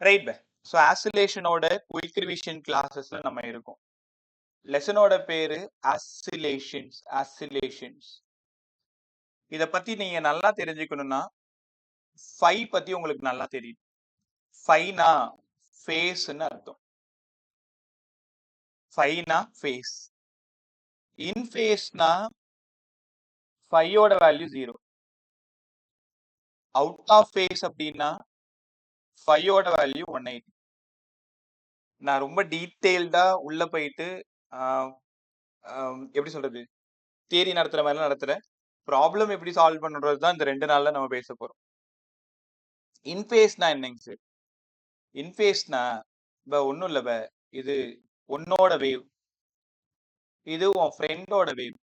Right pi. So ஆசிலேஷனோட quick revision கிளாஸஸ்ல நம்ம இருக்கோம். லெசனோட பேரு ஆசிலேஷன்ஸ். இத பத்தி நீங்க நல்லா தெரிஞ்சுக்கணும்னா ஃபை பத்தி உங்களுக்கு நல்லா தெரியும். ஃபைனா ஃபேஸ்ன்னு அர்த்தம். ஃபைனா ஃபேஸ். இன் ஃபேஸ்னா ஃபையோட வேல்யூ 0. அவுட் ஆஃப் ஃபேஸ் அப்படின்னா ஃபையோட வேல்யூ 180. நான் ரொம்ப டீட்டெயில்டா உள்ள போயிட்டு எப்படி சொல்றது, தியரி நடத்துற மாதிரி நடத்துறேன். ப்ராப்ளம் எப்படி சால்வ் பண்ணுறது தான் இந்த 2 நாள்ல நம்ம பேச போறோம். இன்ஃபேஸ்னா என்னங்க சார்? இன்ஃபேஸ்னா ஒன்றும் இல்லை, இது உன்னோட வேவ், இது உன் ஃப்ரெண்டோட வேவ்.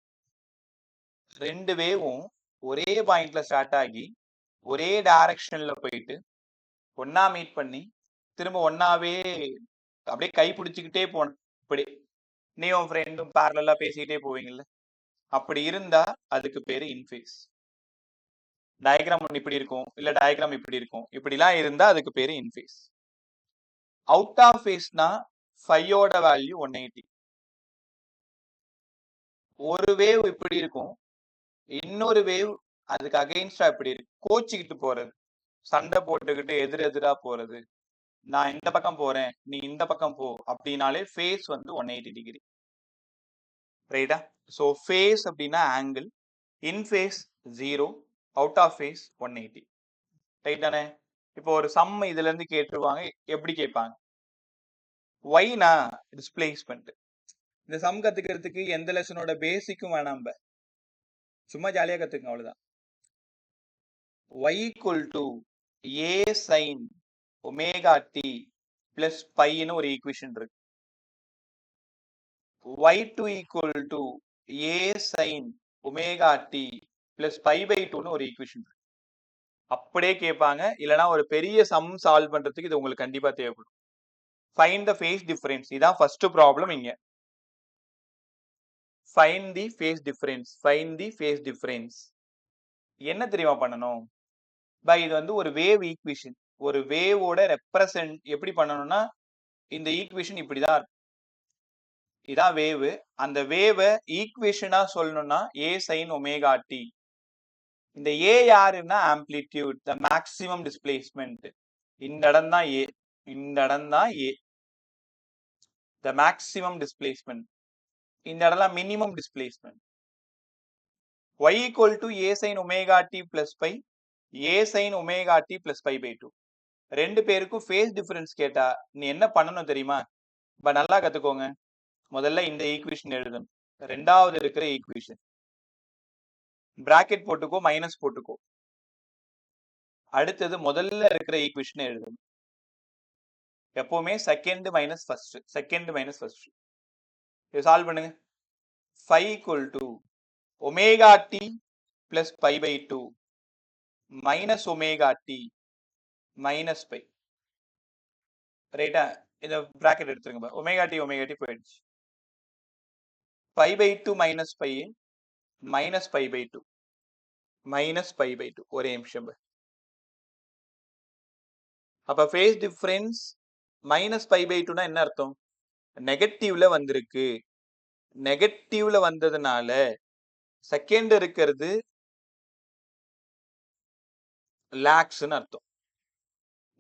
2 வேவும் ஒரே பாயிண்ட்ல ஸ்டார்ட் ஆகி ஒரே டைரக்ஷன்ல போயிட்டு ஒன்னா மீட் பண்ணி திரும்ப ஒன்னாவே அப்படியே கை பிடிச்சிக்கிட்டே போன, இப்படி நீ உன் ஃப்ரெண்டும் பேரலா பேசிக்கிட்டே போவீங்கல்ல, அப்படி இருந்தா அதுக்கு பேரு இன்ஃபேஸ். டயக்ராம் ஒன்று இப்படி இருக்கும், இல்ல டயக்ராம் இப்படி இருக்கும், இப்படிலாம் இருந்தா அதுக்கு பேரு இன்ஃபேஸ். அவுட் ஆஃப் ஃபேஸ்னா ஃபையோட வேல்யூ 180. ஒரு வேவ் இப்படி இருக்கும், இன்னொரு வேவ் அதுக்கு அகைன்ஸ்டா இப்படி இருக்கு, கோச்சிக்கிட்டு போறது, சண்டை போட்டுக்கிட்டு எதிரெதிரா போறது, நான் இந்த பக்கம் போறேன் நீ இந்த பக்கம் போ அப்படின்னாலே ஃபேஸ் 180 டிகிரி. ரைட்டா? ஸோ ஃபேஸ் அப்படின்னா angle, in phase 0, out of phase 180. Right தானே? இப்போ ஒரு சம் இதுல இருந்து கேட்டுருவாங்க. எப்படி கேட்பாங்க? ஒய்னா டிஸ்பிளேஸ்மெண்ட். இந்த சம் கத்துக்கிறதுக்கு எந்த லெசனோட பேசிக்கும் வேணாம், சும்மா ஜாலியா கத்துக்கங்க, அவ்வளவுதான். y equal to a sin omega t plus pi ன்னு ஒரு ஈக்குவேஷன் இருக்கு. y2 equal to a sin omega t plus pi by 2 ன்னு ஒரு ஈக்குவேஷன் இருக்கு. அப்படியே கேட்பாங்க, இல்லைன்னா ஒரு பெரிய சம் சால்வ் பண்றதுக்கு இது உங்களுக்கு கண்டிப்பா தேவைப்படும். ஃபைண்ட் த ஃபேஸ் டிஃபரன்ஸ், இதான் ஃபர்ஸ்ட் ப்ராப்ளம். இங்க ஃபைண்ட் தி ஃபேஸ் டிஃபரன்ஸ். ஃபைண்ட் தி ஃபேஸ் டிஃபரன்ஸ் என்ன தெரியுமா பண்ணணும்? இது ஒரு வேவ் ஈக்குவேஷன். ஒரு வேவோட ரெப்ரசன்ட் எப்படி பண்ணணும்னா, இந்த ஈக்குவேஷன் இப்படிதான் இருக்கும், இதான் வேவ். அந்த வேவை ஈக்குவேஷனா சொல்லணும்னா a sin omega t. இந்த a யாருன்னா ஆம்ப்ளிடியூட், த மேக்ஸிமம் டிஸ்பிளேஸ்மெண்ட். இந்த இடம் தான் a, இந்த இடம் தான் a, த மேக்ஸிமம் டிஸ்பிளேஸ்மெண்ட். இந்த இடம்லாம் minimum displacement. y equal to a sin omega t plus pi, a sin omega t plus pi by 2. ரெண்டு பேருக்கும் ஃபேஸ் டிஃபரன்ஸ் கேட்டா நீ என்ன பண்ணணும் தெரியுமா? நல்லா கத்துக்கோங்க. முதல்ல இந்த ஈக்குவேஷன் எழுதணும், ரெண்டாவது இருக்கிற ஈக்குவேஷன் பிராக்கெட் போட்டுக்கோ, மைனஸ் போட்டுக்கோ. அடுத்தது முதல்ல இருக்கிற ஈக்குவேஷன் எழுதணும். எப்பவுமே second minus first, second minus first. இது சால்வ் பண்ணுங்க. 5 equal to omega t plus pi by 2 minus omega t minus pi. ரைட்டா? இந்த பிராக்கெட் எடுத்துருங்க. ஒமேகா டி போயிடுச்சு. Pi by 2 minus pi minus pi by 2 minus pi by 2. ஒரே நிமிஷம். அப்ப phase difference minus pi by 2னா என்ன அர்த்தம்? நெகட்டிவ்ல வந்திருக்கு. நெகட்டிவ்ல வந்ததுனால செகண்ட் இருக்கிறது லாக்ஸ்ன்னு அர்த்தம்.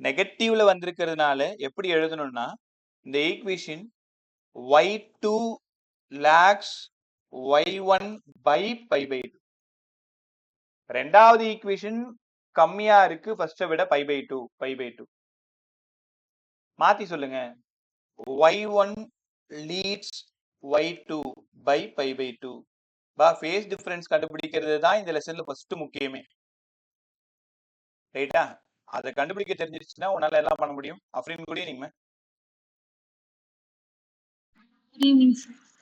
நெகட்டிவ்ல வந்திருக்கிறதுனால எப்படி எழுதணும்னா, இந்த equation y2 lags y1 by pi by 2. ரெண்டாவது ஈக்குவேஷன் கம்மியா இருக்கு ஃபர்ஸ்ட விட, pi by 2, pi by 2. மாத்தி சொல்லுங்க. y1 leads y2 by pi by 2. Face difference கண்டுபிடிக்கிறது தான் இந்த லெசன்ல ஃபர்ஸ்ட் முக்கியமே. ரைட்டா? அதை கண்டுபிடிக்க தெரிஞ்சிருச்சுன்னா உன்னால எல்லாம் பண்ண முடியும். அஃப்ரீன் கூட நீங்க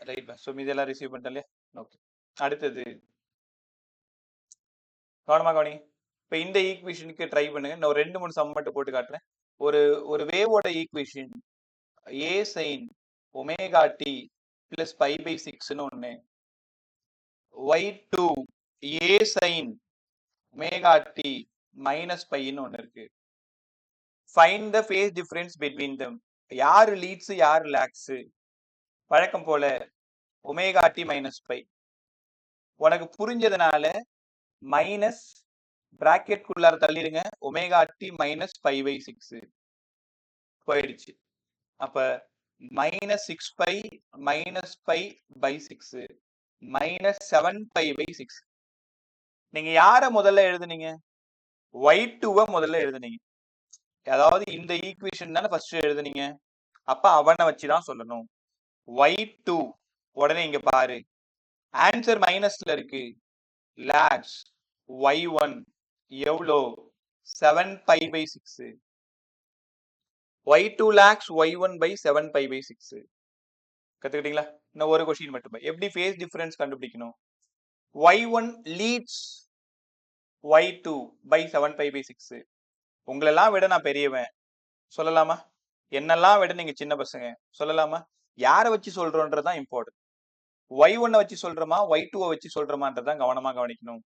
ரைட் பா. ஸோ இதெல்லாம் ரிசீவ் பண்ணிட்டேன். ஓகே, அடுத்தது கவனமா கவனி. இப்போ இந்த ஈக்குவேஷனுக்கு ட்ரை பண்ணுங்க. நான் ஒரு 2-3 சம் மட்டும் போட்டு காட்டுறேன். ஒரு வேவோட equation a sin omega t plus pi by 6ன்னு ஒண்ணு, y2 a sin omega t minus pi ன்னு ஒண்ணு இருக்கு. Find the face difference between தம். யாரு லீட்ஸ் யாரு லேக்ஸ்? வழக்கம் போல ஒமேகா டி மைனஸ் பை. உனக்கு புரிஞ்சதுனால மைனஸ் பிராக்கெட் குள்ளார தள்ளிடுங்க, omega t minus pi by 6 போயிடுச்சு. அப்ப minus 6 pi minus pi by 6 minus 7 by by 6. நீங்க யார முதல்ல எழுதுனீங்க? y2 முதல்ல எழுதுனீங்க. அதாவது இந்த ஈக்குவேஷன் தானே ஃபர்ஸ்ட் எழுதுனீங்க. அப்ப அவனை வச்சுதான் சொல்லணும். y2 உடனே இங்க பாரு, ஆன்சர் மைனஸ்ல இருக்கு. லாக்ஸ் y1 எவ்வளோ? 7 by by 6. y2 lakhs y1 by 7 pi by 6. கத்துக்கிட்டீங்களா? இன்னும் ஒரு கொஸ்டின் மட்டும். எப்படி ஃபேஸ் டிஃபரன்ஸ் கண்டுபிடிக்கணும்? y1 leads y2 by 7 pi by 6. உங்களெல்லாம் விட நான் பெரியவன் சொல்லலாமா? என்னெல்லாம் விட நீங்க சின்ன பசங்க சொல்லலாமா? யாரை வச்சு சொல்றோன்றதான் இம்பார்ட்டன்ட். y1 வச்சு சொல்றோமா y2 வச்சு சொல்றோமான்றதான் கவனமா கவனிக்கணும்.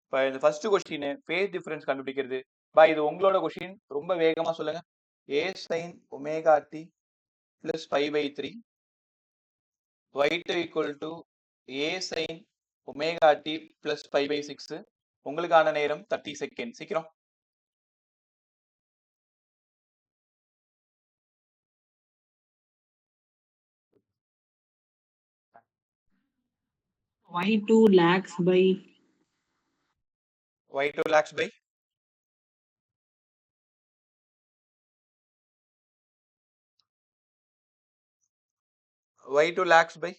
இப்போ இந்த ஃபர்ஸ்ட் கொஸ்டின் ஃபேஸ் டிஃபரன்ஸ் கண்டுபிடிக்கிறது. இது உங்களோட கொஸ்டின், ரொம்ப வேகமா சொல்லுங்க. a sin omega t plus pi by 3 y2 equal to a sin omega t plus pi by 6. உங்களுக்கான நேரம் 30 செகண்ட். சீக்கிரம். y2 lakhs by y2 lakhs by y2 lakhs by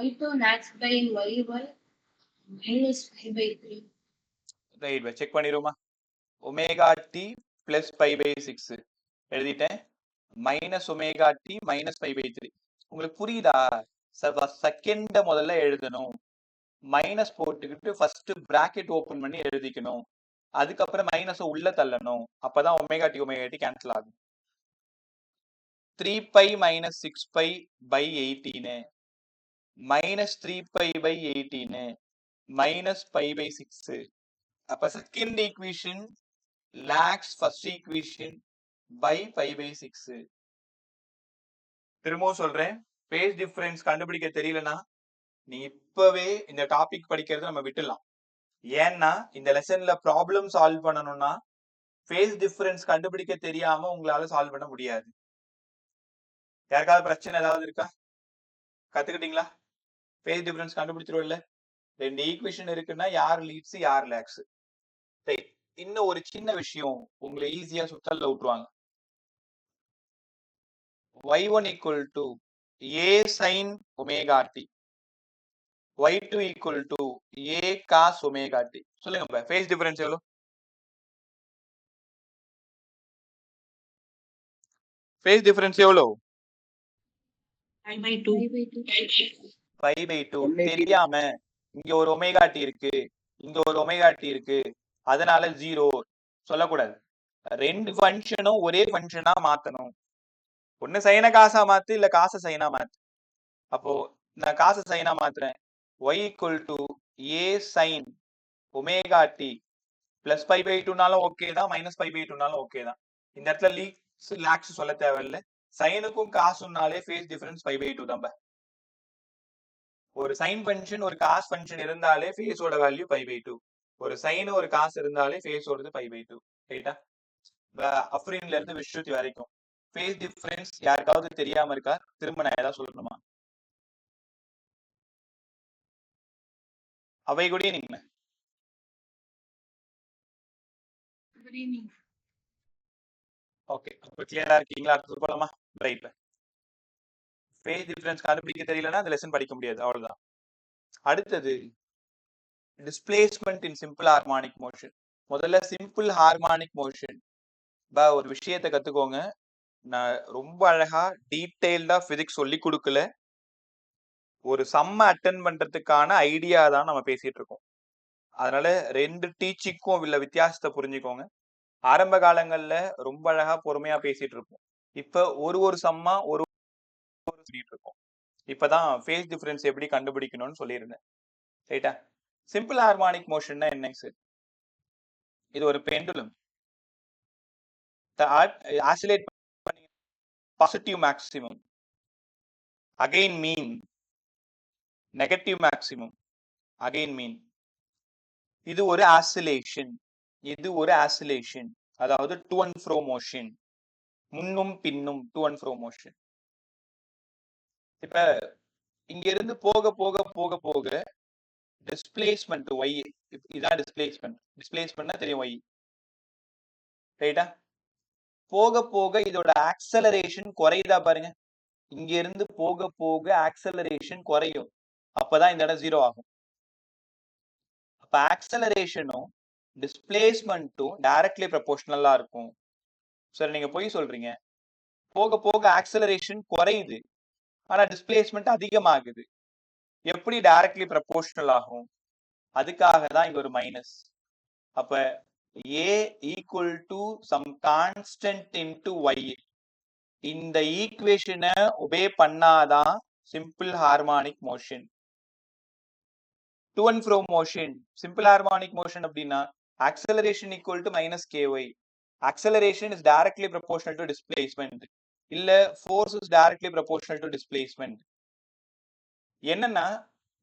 y2 lakhs by y1 minus 5 by 3. Right pi check பண்ணிடுமா? Omega t plus pi by 6 எழுதிட்டேன். Minus omega t minus pi by 3. உங்களுக்கு புரியுதா? Second முதல்ல எழுதணும், minus போட்டுக்கிட்டு first bracket open பண்ணி எழுதிக்கணும், அதுக்கப்புறம் மைனஸ் உள்ள தள்ளணும். அப்பதான் ஒமேகா டி கேன்சல் ஆகும். 3 pi minus 6 pi by 18 minus 3 pi by 18 minus pi by 6. அப்ப second equation lakhs first equation by pi by 6. திரும்பவும் சொல்றேன், ஃபேஸ் டிஃபரன்ஸ் கண்டுபிடிக்க தெரியலனா நீ இப்பவே இந்த டாபிக் படிக்கிறது நம்ம விட்டுலாம். ஏன்னா இந்த லெசன்ல ப்ராப்ளம் சால்வ் பண்ணணும்னா ஃபேஸ் டிஃபரன்ஸ் கண்டுபிடிக்க தெரியாம உங்களால சால்வ் பண்ண முடியாது. யாருக்காவது பிரச்சனை ஏதாவது இருக்கா? கத்துக்கிட்டீங்களா? ஃபேஸ் டிஃபரன்ஸ் கண்டுபிடிச்சிரும் இல்ல? ரெண்டு ஈக்குவேஷன் இருக்குன்னா யார் லீட்ஸ் யார் லேக்ஸ். இன்னும் ஒரு சின்ன விஷயம் உங்களை ஈஸியா சுத்தல்ல விட்டுருவாங்க. y1 equal to a sin omega t, y2 equal to a cos omega t. சொல்லுங்க ஃபேஸ் டிஃபரன்ஸ் எவ்வளவு? ஃபேஸ் டிஃபரன்ஸ் எவ்வளவு? 5 by 2. 5 by 2. தெரியாம இங்க ஒரு ஒமேகா டி இருக்கு, இங்க ஒரு ஒமேகா டி இருக்கு, அதனால 0 சொல்லக்கூடாது. ரெண்டு ஃபங்க்ஷனும் ஒரே ஃபங்க்ஷனா மாத்தணும். ஒன்னு சைன காசா மாத்து, இல்ல காச சைனா மாத்து. அப்போ நான் காச China மாத்துறேன். y equal to a sin omega t plus pi by 2நாலும் ஓகே தான், மைனஸ் pi by 2நாலும் ஓகே தான். இந்த இடத்துல லீக்ஸ் லாக்ஸ் சொல்ல தேவையில்லை. சைனுக்கும் காசுனாலே ஃபேஸ் டிஃபரன்ஸ் pi by 2 தான். ஒரு சைன் ஃபங்க்ஷன் ஒரு காஸ் ஃபங்க்ஷன் இருந்தாலே ஃபேஸோட வேல்யூ pi by 2. ஒரு சைன் ஒரு காசு இருந்தாலே ஃபேஸோடது pi by 2. ரைட்டா? அஃப்ரீன்ல இருந்து விஸ்ருதி வரைக்கும் ஃபேஸ் டிஃபரன்ஸ் யாருக்காவது தெரியாம இருக்கா? திரும்ப நான் ஏதாவது சொல்லணுமா? அவை கூட நீங்க ஓகே, அப்ப கிளியரா இருக்கீங்களா? அடுத்து போலாமா? ரைட். ஃபேஸ் டிஃபரன்ஸ் கண்டுபிடிக்க தெரியலன்னா அந்த லெசன் படிக்க முடியாது, அவ்வளவுதான். அடுத்தது டிஸ்பிளேஸ்மெண்ட் இன் சிம்பிள் ஹார்மானிக் மோஷன். முதல்ல சிம்பிள் ஹார்மானிக் மோஷன் ஒரு விஷயத்தை கத்துக்கோங்க. நான் ரொம்ப அழகா டீடைல்டா பிசிக்ஸ் சொல்லி கொடுக்கல, ஒரு சம்ம அட்டன் பண்றதுக்கான ஐடியா தான் நம்ம பேசிட்டு இருக்கோம். அதனால ரெண்டு டீச்சிங்க்கும் உள்ள வித்தியாசத்தை புரிஞ்சுக்கோங்க. ஆரம்ப காலங்கள்ல ரொம்ப அழகா பொறுமையா பேசிட்டு இருப்போம், இப்ப ஒரு சம்மா ஒரு சொல்லிட்டு இருக்கோம். இப்பதான் ஃபேஸ் டிஃபரன்ஸ் எப்படி கண்டுபிடிக்கணும்னு சொல்லியிருந்தேன். ரைட்டா? சிம்பிள் ஹார்மானிக் மோஷன்னா என்ன சார்? இது ஒரு pendulum. Oscillate positive maximum, again mean, negative maximum, again mean. இது ஒரு ஆசிலேஷன். இது ஒரு ஆசிலேஷன், அதாவது டு அண்ட் ஃப்ரோ மோஷன், முன்னும் பின்னும் டு அண்ட் ஃப்ரோ மோஷன். இப்ப இங்க இருந்து போக போக போக போக டிஸ்பிளேஸ்மெண்ட் ஒய், இதான் டிஸ்பிளேஸ்மெண்ட். டிஸ்பிளேஸ்மெண்ட்னா தெரியும் ஒய், ரைட்டா? போக போக இதோட ஆக்சலரேஷன் குறையுதா பாருங்க. இங்க இருந்து போக போக ஆக்சலரேஷன் குறையும், அப்பதான் இந்த இடம் 0 ஆகும். அப்ப ஆக்சலரேஷனும் டிஸ்பிளேஸ்மெண்ட்டும் டைரக்ட்லி ப்ரொபோர்ஷனலா இருக்கும். சரி, நீங்க போய் சொல்றீங்க. போக போக ஆக்சலரேஷன் குறையுது, ஆனா டிஸ்பிளேஸ்மெண்ட் அதிகமாகுது. எப்படி டைரக்ட்லி ப்ரொபோர்ஷனல் ஆகும்? அதுக்காக தான் இங்க ஒரு மைனஸ். அப்ப a equal to some constant into y. இந்த ஈக்குவேஷனை ஒபே பண்ணாதான் simple harmonic motion. To and fro motion, simple harmonic motion அப்படின்னா acceleration equal to minus ky. Acceleration is directly proportional to displacement, இல்ல force is directly proportional to displacement. என்னன்னா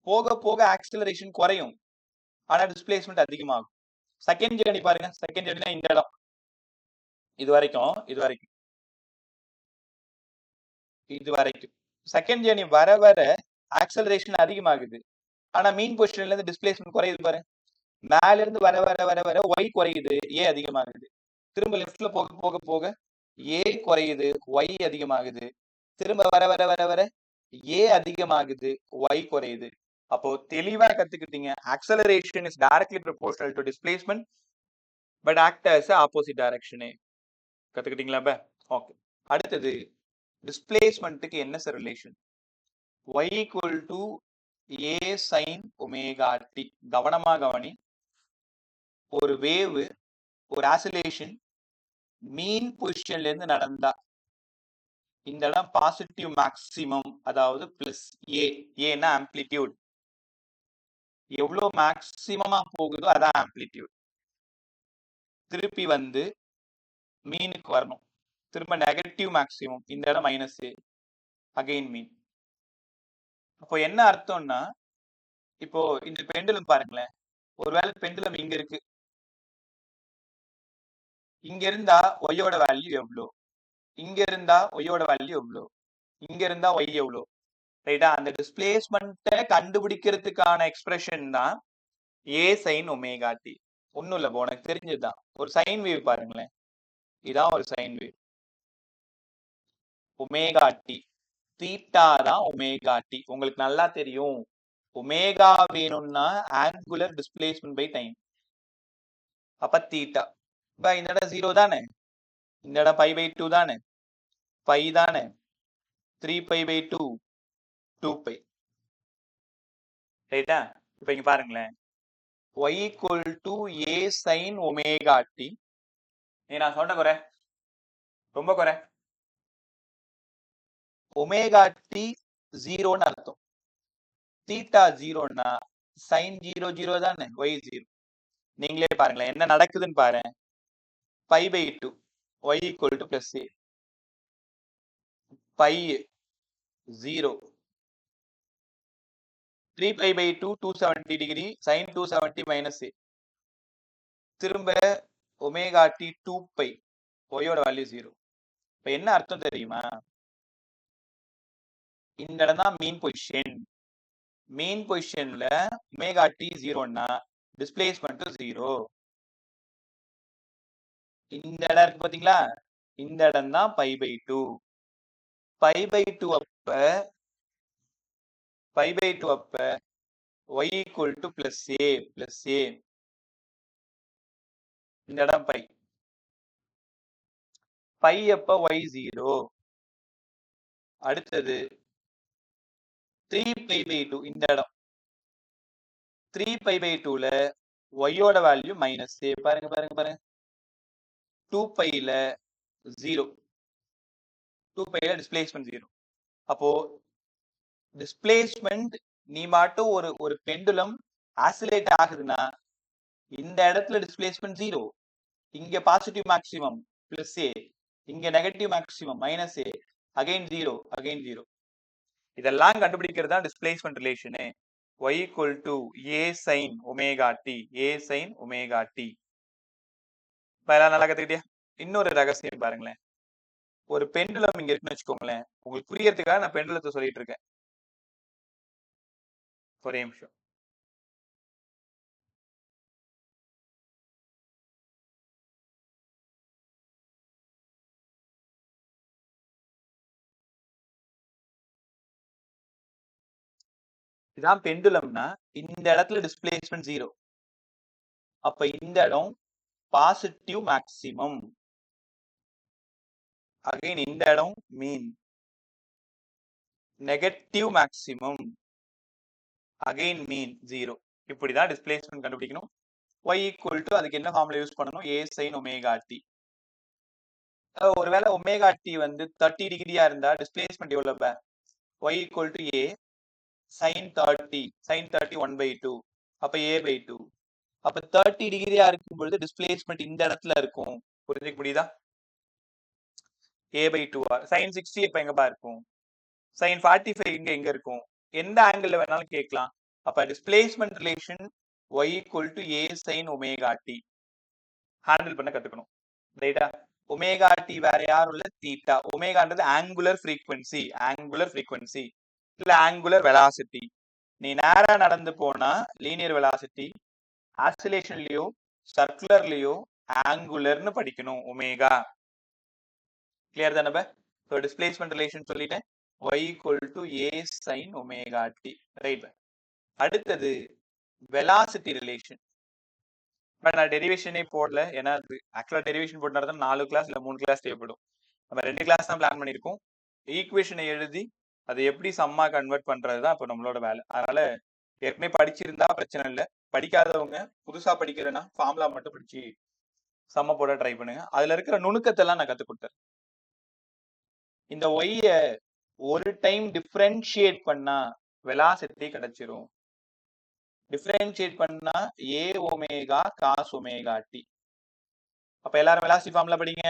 போக போக acceleration குறையும், ஆனா டிஸ்பிளேஸ்மெண்ட் அதிகமாகும். செகண்ட் ஜேர்னி பாருங்க. Second ஜேர்னினா இந்த இடம், இது வரைக்கும் செகண்ட் ஜேர்னி வர வர ஆக்சலரேஷன் அதிகமாகுது, ஆனா மீன் பொசிஷன்ல இருந்து டிஸ்பிளேஸ்மெண்ட் குறையுது பாருங்க. மேல இருந்து வர வர வர வர ஒய் குறையுது, ஏ அதிகமாகுது. திரும்ப லெஃப்ட்ல போக போக போக ஏ குறையுது, ஒய் அதிகமாகுது. திரும்ப வர வர வர வர ஏ அதிகமாகுது, ஒய் குறையுது. அப்போ தெளிவா கத்துக்கிட்டீங்க, acceleration is directly proportional to displacement but act as opposite டைரக்ஷனே. கத்துக்கிட்டீங்களா? ஓகே. அடுத்தது டிஸ்பிளேஸ்மெண்ட்டுக்கு என்ன sir relation? y equal to a sin omega t. கவனமா கவனி. ஒரு வேவ், ஒரு ஆசிலேஷன் மீன் பொசிஷன்ல இருந்து நடந்தா இந்த இடம் பாசிட்டிவ் மேக்ஸிமம், அதாவது பிளஸ் ஏ. ஏன்னா ஆம்ப்ளிடியூட், எவ்வளவு மேக்ஸிமமா போகுதோ அதான் ஆம்ப்ளிடியூட். திருப்பி வந்து மீனுக்கு வரணும், திரும்ப நெகட்டிவ் மேக்ஸிமம், இந்த இடம் மைனஸ் ஏ, அகைன் மீன். அப்போ என்ன அர்த்தம்னா, இப்போ இந்த பெண்டுலம் பாருங்களேன். ஒருவேளை பெண்டுலம் இங்க இருக்கு, இங்க இருந்தா ஒய்யோட வேல்யூ எவ்வளோ, இங்க இருந்தா ஒய்யோட வேல்யூ எவ்வளோ, இங்க இருந்தா ஒய் எவ்வளோ, ரைட்டா? அந்த டிஸ்பிளேஸ்மெண்ட்டை கண்டுபிடிக்கிறதுக்கான எக்ஸ்பிரஷன் தான் ஏ சைன் ஒமேகா டி. ஒன்னும் இல்லை, உனக்கு தெரிஞ்சதுதான். ஒரு சைன் வேவ் பாருங்களேன், இதான் ஒரு sine wave. Omega t, theta தான் ஒமேகா டி. உங்களுக்கு நல்லா தெரியும், ஒமேகா வேணும்னா ஆங்குலர் டிஸ்பிளேஸ்மெண்ட் பை டைம். அப்ப தீட்டா இந்த இடம் 0 தானே, இந்த இடம் π/2 தானே, π தானே, 3π/2 2π, ரைட்டா? இப்ப இங்க பாருங்களேன், y equal to a sin omega t. நான் சொன்ன குறை, ரொம்ப குறை. ஒமேகா டி 0ன்னு அர்த்தம். தீட்டா 0ன்னா sin 0 0 தானே, y 0. நீங்களே பாருங்களேன் என்ன நடக்குதுன்னு பாரு. π/2 y equal to plus a, π 0, 3π/2 270 degree, sin 270 minus a. திரும்ப ஒமேகா டி 2π, ஒய்யோட வேல்யூ 0. இப்ப என்ன அர்த்தம் தெரியுமா? இந்த இடம் தான் மீன் பொசிஷன். மீன் பொசிஷன்ல ஒமேகா டி 0ன்னா டிஸ்பிளேஸ்மெண்ட் 0. இந்த இடம் இருக்கு பாத்தீங்களா, இந்த இடம் தான் π/2. π/2 அப்ப y equal to plus a, இந்த இடம் π அப்ப y 0. அடுத்தது 3π/2, இந்த இடம் 3π/2ல ஒய்யோட வேல்யூ மைனஸ் ஏ. பாருங்க 2πல 0, 2πல டிஸ்பிளேஸ்மெண்ட் 0. அப்போ டிஸ்பிளேஸ்மெண்ட் நீ மட்டும் ஒரு பெண்டுலம் ஆசிலேட் ஆகுதுன்னா இந்த இடத்துல டிஸ்பிளேஸ்மெண்ட் 0, இங்க பாசிட்டிவ் மேக்ஸிமம், பிளஸ் ஏ, இங்க நெகட்டிவ் மேக்ஸிமம் மைனஸ் ஏ, அகைன் 0 அகைன் 0. இதெல்லாம் கண்டுபிடிக்கிறது தான் displacement relation. y equal to a sin omega t, a sin omega t. இப்ப எல்லாம் நல்லா கத்துக்கிட்டியா? இன்னொரு ரகசியம் பாருங்களேன். ஒரு பெண்டுலம் இங்க இருக்குன்னு வச்சுக்கோங்களேன். உங்களுக்கு புரியறதுக்காக நான் பெண்டுலத்தை சொல்லிட்டு இருக்கேன். ஒரே நிமிஷம். இதான் பெண்டுலம்னா இந்த இடத்துல டிஸ்பிளேஸ்மெண்ட் 0. அப்ப இந்த இடம் பாசிட்டிவ் மேக்ஸிமம். அகைன் இந்த இடம் mean. Negative maximum. Again mean 0. இப்படிதான் டிஸ்பிளேஸ்மெண்ட் கண்டுபிடிக்கணும். y equal to அதுக்கு என்ன ஃபார்முலா யூஸ் பண்ணணும்? a sin omega t. ஒருவேளை ஒமேகா t வந்து 30 டிகிரியா இருந்தா டிஸ்பிளேஸ்மெண்ட் எவ்வளவு? y equal to a sin 30, sin 30 1/2. அப்ப a/2. அப்ப 30 டிகிரியா இருக்கும் பொழுது டிஸ்பிளேஸ்மெண்ட் இந்த இடத்துல இருக்கும். புரிஞ்சுக்க முடியுதா? a/2. sin 60 இப்ப எங்கப்பா இருக்கும்? sin 45 எங்க இருக்கும்? எந்த ஆங்கிள் வேணாலும் கேட்கலாம். அப்ப displacement relation y equal to a sin omega t handle பண்ண கத்துக்கணும். ரைட்டா? ஒமேகா டி வேற யாரும் இல்ல, தீட்டா. ஒமேகான்றது ஆங்குலர் ஃப்ரீக்வன்சி, ஆங்குலர் ஃப்ரீக்வன்சி இல்ல ஆங்குலர் வெலாசிட்டி. நீ நேரா நடந்து போனா லீனியர் வெலாசிட்டி, ஆசிலேஷன்லயோ சர்க்குலர்லயோ ஆங்குலர்னு படிக்கணும் ஒமேகா. கிளியர் தானே? ஸோ டிஸ்பிளேஸ்மெண்ட் ரிலேஷன் சொல்லிட்டேன். y equal to a sin omega t. Right. அடுத்தது வெலாசிட்டி ரிலேஷன். பட் நான் டெரிவேஷனே போடல, ஏன்னா அது ஆக்சுவலா டெரிவேஷன் போட்டா தான் 4 கிளாஸ் இல்ல 3 கிளாஸ் தேவைப்படும். நம்ம 2 கிளாஸ் தான் பிளான் பண்ணியிருக்கோம். ஈக்குவேஷனை எழுதி அதை எப்படி சம்மா கன்வெர்ட் பண்றது தான் இப்போ நம்மளோட வேலை. அதனால ஏற்கனவே படிச்சிருந்தா பிரச்சனை இல்லை. படிக்காதவங்க புதுசா படிக்கிறேன்னா ஃபார்முலா மட்டும் படிச்சு சம்ம போட ட்ரை பண்ணுங்க. அதுல இருக்கிற நுணுக்கத்தை எல்லாம் நான் கத்து கொடுத்தேன். இந்த ஒய்ய ஒரு டைம் டிஃபரன்ஷியேட் பண்ணா வெலாசிட்டி கிடைச்சிரும். டிஃபரன்ஷியேட் பண்ணா a omega cos omega t. அப்ப எல்லாரும் வெலாசிட்டி ஃபார்முலா படிங்க.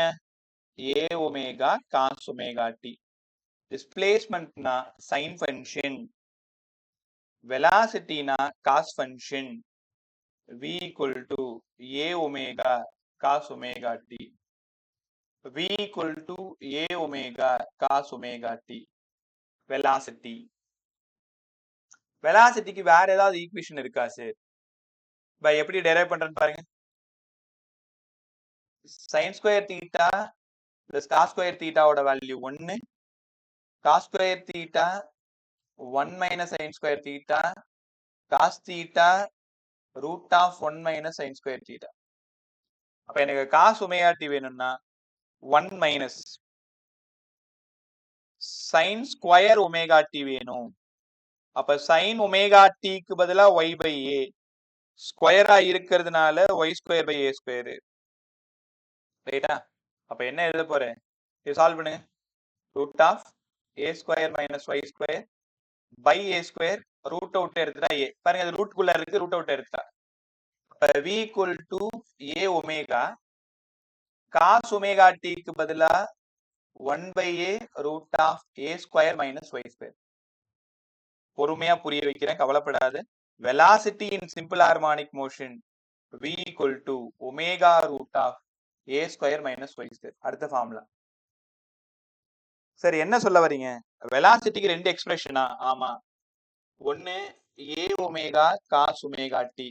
a omega cos omega t. டிஸ்பிளேஸ்மென்ட்னா sin ஃபங்க்ஷன், வெலாசிட்டினா cos function. v equal to a omega cos omega t. v equal to a omega cos omega t. Velocity. வெலாசிட்டிக்கு வேற ஏதாவது equation இருக்கா sir? By எப்படி derive பண்றேன்னு பாருங்க. sin square theta plus cos square தீட்டாவோட value 1, cos square theta 1 minus sin square theta, cos theta root of 1 minus sin square theta. அப்ப எனக்கு காஸ் ஒமேகா டி வேணும்னா 1 minus sin square omega t வேணும். அப்ப sin omega டிக்கு பதிலா y by a ஸ்கொயரா இருக்கிறதுனால y square by a square. ரைட்டா? அப்ப என்ன எழுத போறேன்? இது சால்வ் பண்ணுங்க. Root of a square minus y square by a square. Root out எடுத்துட்டா a. பாருங்க அது ரூட்குள்ள இருக்கு, ரூட் அவுட் எடுத்துட்டா. அப்ப v equal to a omega cos omega டிக்கு பதிலா 1 by a root of a square minus y square. பொறுமையா புரிய வைக்கிறேன், கவலைப்படாத. velocity in simple harmonic motion v equal to omega root of a square minus y square. அடுத்த formula. சரி, என்ன சொல்ல வரீங்க? வெலாசிட்டிக்கு ரெண்டு எக்ஸ்பிரஷனா? ஆமா. ஒன்னு a omega cos omega t,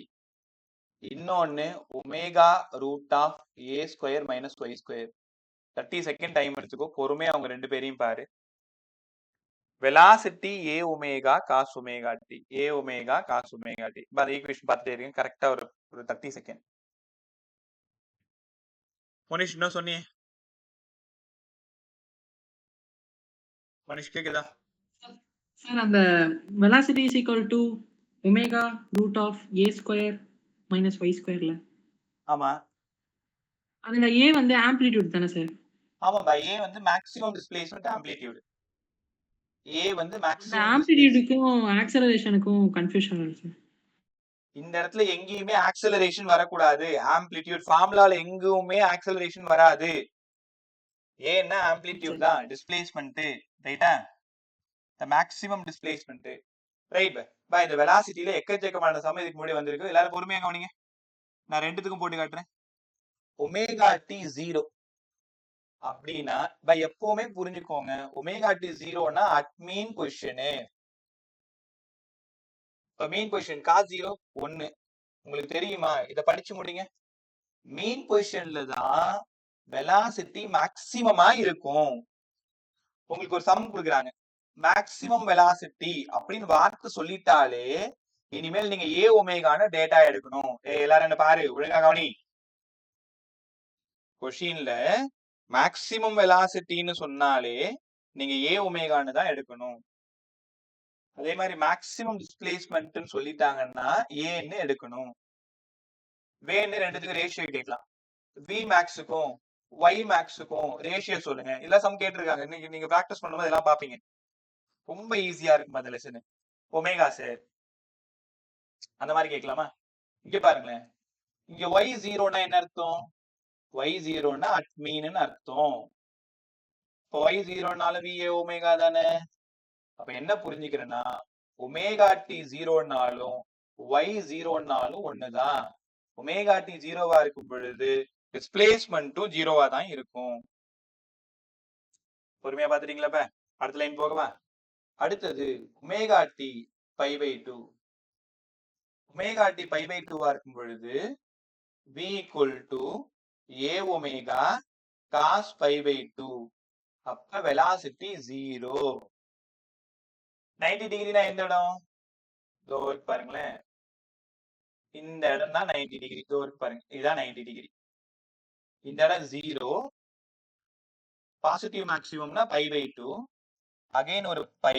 இன்னொன்னு omega root of a square minus y square. 30 second time எடுத்துக்கோ, பொறுமையா அவங்க ரெண்டு பேரையும் பாரு. Velocity a omega cos omega t, a omega cos omega t. பாரு ஈக்குவேஷன் பார்த்துட்டே இருக்கீங்க. கரெக்டா ஒரு 30 செகண்ட். மனிஷ் என்ன சொன்னீங்க? மனிஷ் கேக்குதா? சார் அந்த velocity is equal to omega root of a square minus y squareல. ஆமா. அதுல a வந்து ஆம்ப்ளிடியூட் தானே சார்? ஆமாப்பா, a வந்து மேக்ஸிமம் டிஸ்பிளேஸ்மென்ட் ஆம்ப்ளிடியூட். a வந்து அந்த மேக்ஸிமம் ஆம்ப்ளிடியூடுக்கும் ஆக்சலரேஷனுக்கும் கன்ஃபியூஷன் இருக்கு சார். இந்த இடத்துல எங்கேயுமே ஆக்சலரேஷன் வரக்கூடாது. ஆம்ப்ளிடியூட் ஃபார்முலால எங்குமே ஆக்சலரேஷன் வராது. ஏன்னா ஆம்ப்ளிடியூட் தான் டிஸ்பிளேஸ்மெண்ட் ரைட்டா த மேக்ஸிமம் டிஸ்பிளேஸ்மெண்ட் ரைட் பா இந்த வெலாசிட்டியில எக்கச்சக்கமான சமயம் இதுக்கு முன்னாடி வந்திருக்கு எல்லாரும் பொறுமையா கவனிங்க நான் ரெண்டுத்துக்கும் போட்டு காட்டுறேன் ஒமேகா டி 0 அப்படின்னா பை எப்பவுமே புரிஞ்சுக்கோங்க ஒமேகா டி 0னா அட் மீன் பொசிஷனு இப்ப மீன் பொசிஷன் காஸ் 0 1 உங்களுக்கு தெரியுமா இத படிச்சு முடிங்க மீன் பொசிஷன்ல தான் வெலாசிட்டி மேக்ஸிமமா இருக்கும் உங்களுக்கு ஒரு சம் கொடுக்குறாங்க மேக்ஸிமம் வெலாசிட்டி அப்படின்னு வார்த்தை சொல்லிட்டாலே இனிமேல் நீங்க ஏ ஒமேகான டேட்டா எடுக்கணும் எல்லாரும் என்ன பாரு ஒழுங்கா கவனி கொஷின்ல மேக்ஸிமம் வெலாசிட்டின்னு சொன்னாலே நீங்க ஏ ஒமேகான்னு தான் எடுக்கணும் அதே மாதிரி மேக்ஸிமம் டிஸ்பிளேஸ்மெண்ட்னு சொல்லிட்டாங்கன்னா ஏன்னு எடுக்கணும் வேன்னு ரெண்டுத்துக்கு ரேஷியோ கேட்கலாம் வி மேக்ஸுக்கும் ஒய் மேக்ஸுக்கும் ரேஷியோ சொல்லுங்க இதெல்லாம் சம் கேட்டிருக்காங்க இன்னைக்கு நீங்க பிராக்டிஸ் பண்ணும்போது எல்லாம் பாப்பீங்க ரொம்ப ஈஸியா இருக்கும் அந்த லெசன் ஒமேகா சார் அந்த மாதிரி கேட்கலாமா இங்க பாருங்களேன் இங்க ஒய் ஜீரோனா என்ன அர்த்தம் ஒய் ஜீரோனா அட் மீன் அர்த்தம் ஒய் ஜீரோனால விஏ ஒமேகா தானே அப்ப என்ன புரிஞ்சுக்கிறேன்னா ஒமேகா டி ஜீரோனாலும் ஒய் ஜீரோனாலும் ஒண்ணுதான் ஒமேகா டி ஜீரோவா இருக்கும் பொழுது டிஸ்பிளேஸ்மெண்ட்டும் ஜீரோவா தான் இருக்கும் பொறுமையா பாத்துட்டீங்களா அடுத்த லைன் போகவா அடுத்தது omega t pi by 2 omega t pi by 2 இருக்கும் பொழுது v equal to a omega cos pi by 2 அப்ப வெலாசிட்டி 0 90 டிகிரினா எந்த இடம் இதோ பாருங்களேன் இந்த இடம் தான் 90 டிகிரி இதோ பாருங்க இதுதான் 90 டிகிரி இந்த இடம் 0 பாசிட்டிவ் மேக்ஸிமம்னா பை பை 2 அகைன் ஒரு பை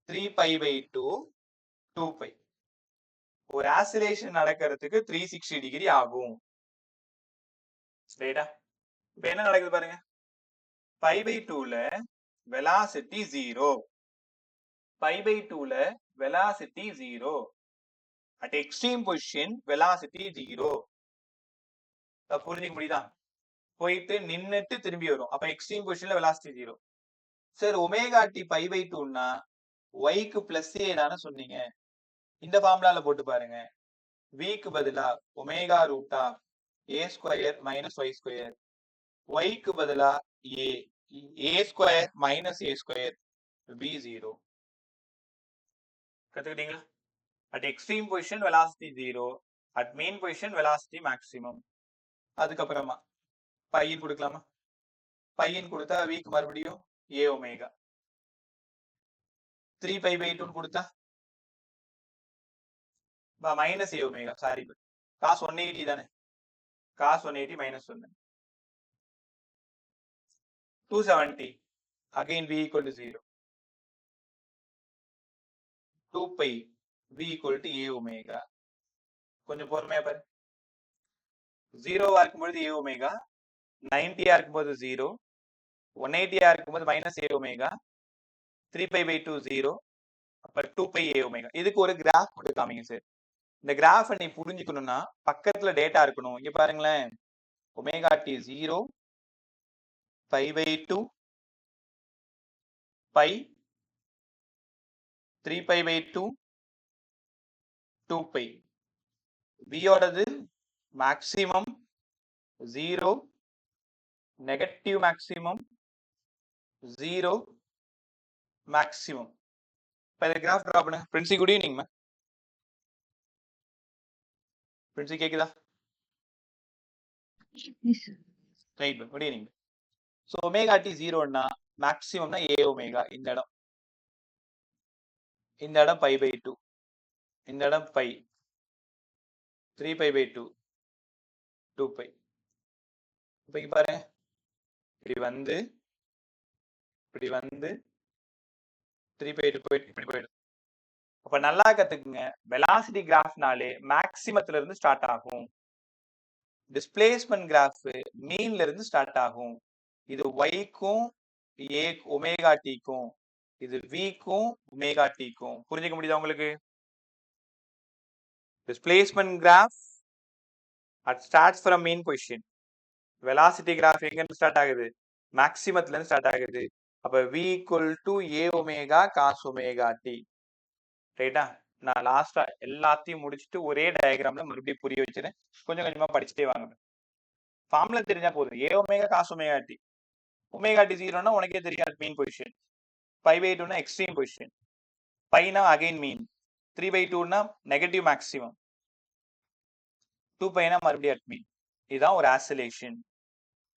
3 பை பை 2 2 பை ஒரு ஆசிலேஷன் நடக்கிறதுக்கு 360 டிகிரி ஆகும் ரைட்டா இப்ப என்ன நடக்குது பாருங்க பை பை 2ல வெலாசிட்டி 0 பை பை 2ல velocity 0 at extreme position velocity 0 புரிஞ்சுக்க முடியுதா போயிட்டு நின்னுட்டு திரும்பி வரும் அப்ப எக்ஸ்ட்ரீம் பொசிஷன்ல velocity 0 sir omega t pi by 2னா ஒய்க்கு பிளஸ் ஏ தானே சொன்னீங்க இந்த ஃபார்முலால போட்டு பாருங்க விக்கு பதிலா ஒமேகா ரூட்டா a square minus y square ஒய்க்கு பதிலா a square minus a square பி 0 கத்துக்கிட்டீங்களா at extreme position velocity 0 at mean position velocity maximum அதுக்கப்புறமா பையன் கொடுக்கலாமா பையன் கொடுத்தா வீக் மறுபடியும் ஏ ஒமேகா 3 பை பை 2 கொடுத்தா minus a omega sorry cos 180 தானே cos 180 minus 1 270 again v equal to 0 2 by v equal to a omega கொஞ்சம் பொறுமையா பாரு 0வா இருக்கும்போது a ஒமேகா 90 இருக்கும்போது 0 180 இருக்கும்போது minus a omega 3 pi by 2 0 அப்ப 2 பை a ஒமேகா இதுக்கு ஒரு கிராஃப் போட்டு காமிங்க சார் இந்த கிராஃப் நீ புரிஞ்சுக்கணும்னா பக்கத்துல டேட்டா இருக்கணும் இங்க பாருங்களேன் omega t 0 pi by 2 pi 3 pi by 2 2 by v ஓடது மேக்ஸிமம் 0 நெகட்டிவ் மேக்ஸிமம் 0 மேக்ஸிமம் இப்ப இந்த கிராஃப் டிரா பண்ணுங்க Princy good evening ma'am Princy கேக்குதா right good evening so omega t 0னா மேக்ஸிமம்னா ஏ ஒமேகா இந்த இடம் பை பை 2 இந்த இடம் பை 3 பை பை 2 2 பை இப்ப பாருங்க இப்படி வந்து 3 பை 2 போயிட்டு இப்படி போயிடும் அப்ப நல்லா கத்துக்குங்க வெலாசிட்டி கிராஃப்னாலே மேக்ஸிமத்துல இருந்து ஸ்டார்ட் ஆகும் டிஸ்பிளேஸ்மென்ட் கிராஃப் மீன்ல இருந்து ஸ்டார்ட் ஆகும் இது ஒய்க்கும் ஏ ஒமேகா டிக்கும் இது விக்கும் ஒமேகா டிக்கும் புரிஞ்சுக்க முடியுதா உங்களுக்கு displacement graph at starts from mean position velocity graph எங்க இருந்து ஸ்டார்ட் ஆகுது மேக்ஸிமத்துல இருந்து ஸ்டார்ட் ஆகுது. அப்ப v equal to a omega cos omega t. ரைட்டா? நான் லாஸ்டா எல்லாத்தையும் முடிச்சுட்டு ஒரே டயக்ராம்ல மறுபடியும் புரிய வச்சுறேன். கொஞ்சம் கொஞ்சமா படிச்சுட்டே வாங்க. ஃபார்முலா தெரிஞ்சா போதும். a omega cos omega t. Omega t 0னா உனக்கே தெரியாது மீன் பொசிஷன். 5/2னா எக்ஸ்ட்ரீம் பொசிஷன். பைனா அகைன் மீன். 3/2னா நெகட்டிவ் மேக்ஸிமம். 2πனா மறுபடியும் அட் மீன். இதுதான் ஒரு ஆசிலேஷன்.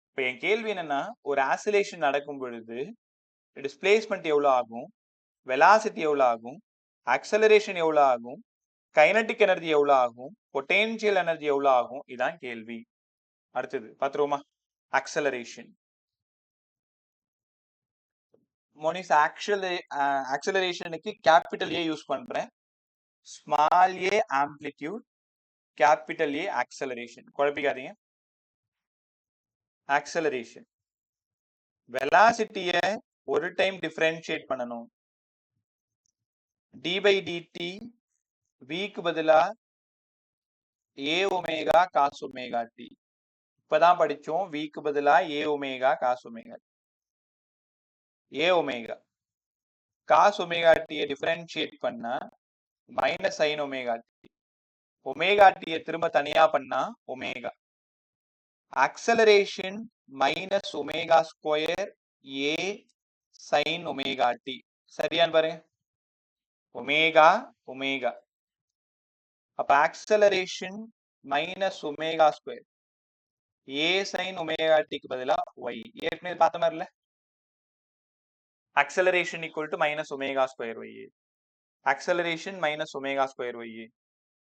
இப்போ என் கேள்வி என்னன்னா, ஒரு ஆசிலேஷன் நடக்கும் பொழுது டிஸ்பிளேஸ்மெண்ட் எவ்வளவு ஆகும், வெலாசிட்டி எவ்வளவு ஆகும், ஆக்சலரேஷன் எவ்வளவு ஆகும், கைனடிக் எனர்ஜி எவ்வளவு ஆகும், பொட்டென்ஷியல் எனர்ஜி எவ்வளவு ஆகும், இதான் கேள்வி. அடுத்தது பாத்துருவோமா? ஆக்சலரேஷன். மோனிஸ் ஆக்சலரேஷனுக்கு கேபிட்டல் ஏ யூஸ் பண்றேன். Small A amplitude, capital A acceleration. குழப்பிக்காதீங்க. ஆக்சலரேஷன் வெலாசிட்டியை ஒரு டைம் டிஃபரன்ஷியேட் பண்ணணும். டி பை டிடி விக்கு பதிலா A omega cos omega t. இப்பதான் படிச்சோம். விக்கு பதிலா A omega cos omega. A omega cos omega டியை டிஃபரன்ஷியேட் பண்ணா minus sine omega t. Omega டியை திரும்ப தனியா பண்ணா omega. Acceleration minus omega square ஏ சைன் ஒமேகா டி. சரியான்னு பாருங்க. Omega omega. அப்ப ஆக்சலரேஷன் மைனஸ் ஒமேகா ஸ்கொயர் ஏ சைன் ஒமேகா டிக்கு பதிலா ஒய். ஏற்கனவே பார்த்த மாதிரி இல்ல? Acceleration equal to minus omega square y. Acceleration minus omega square y.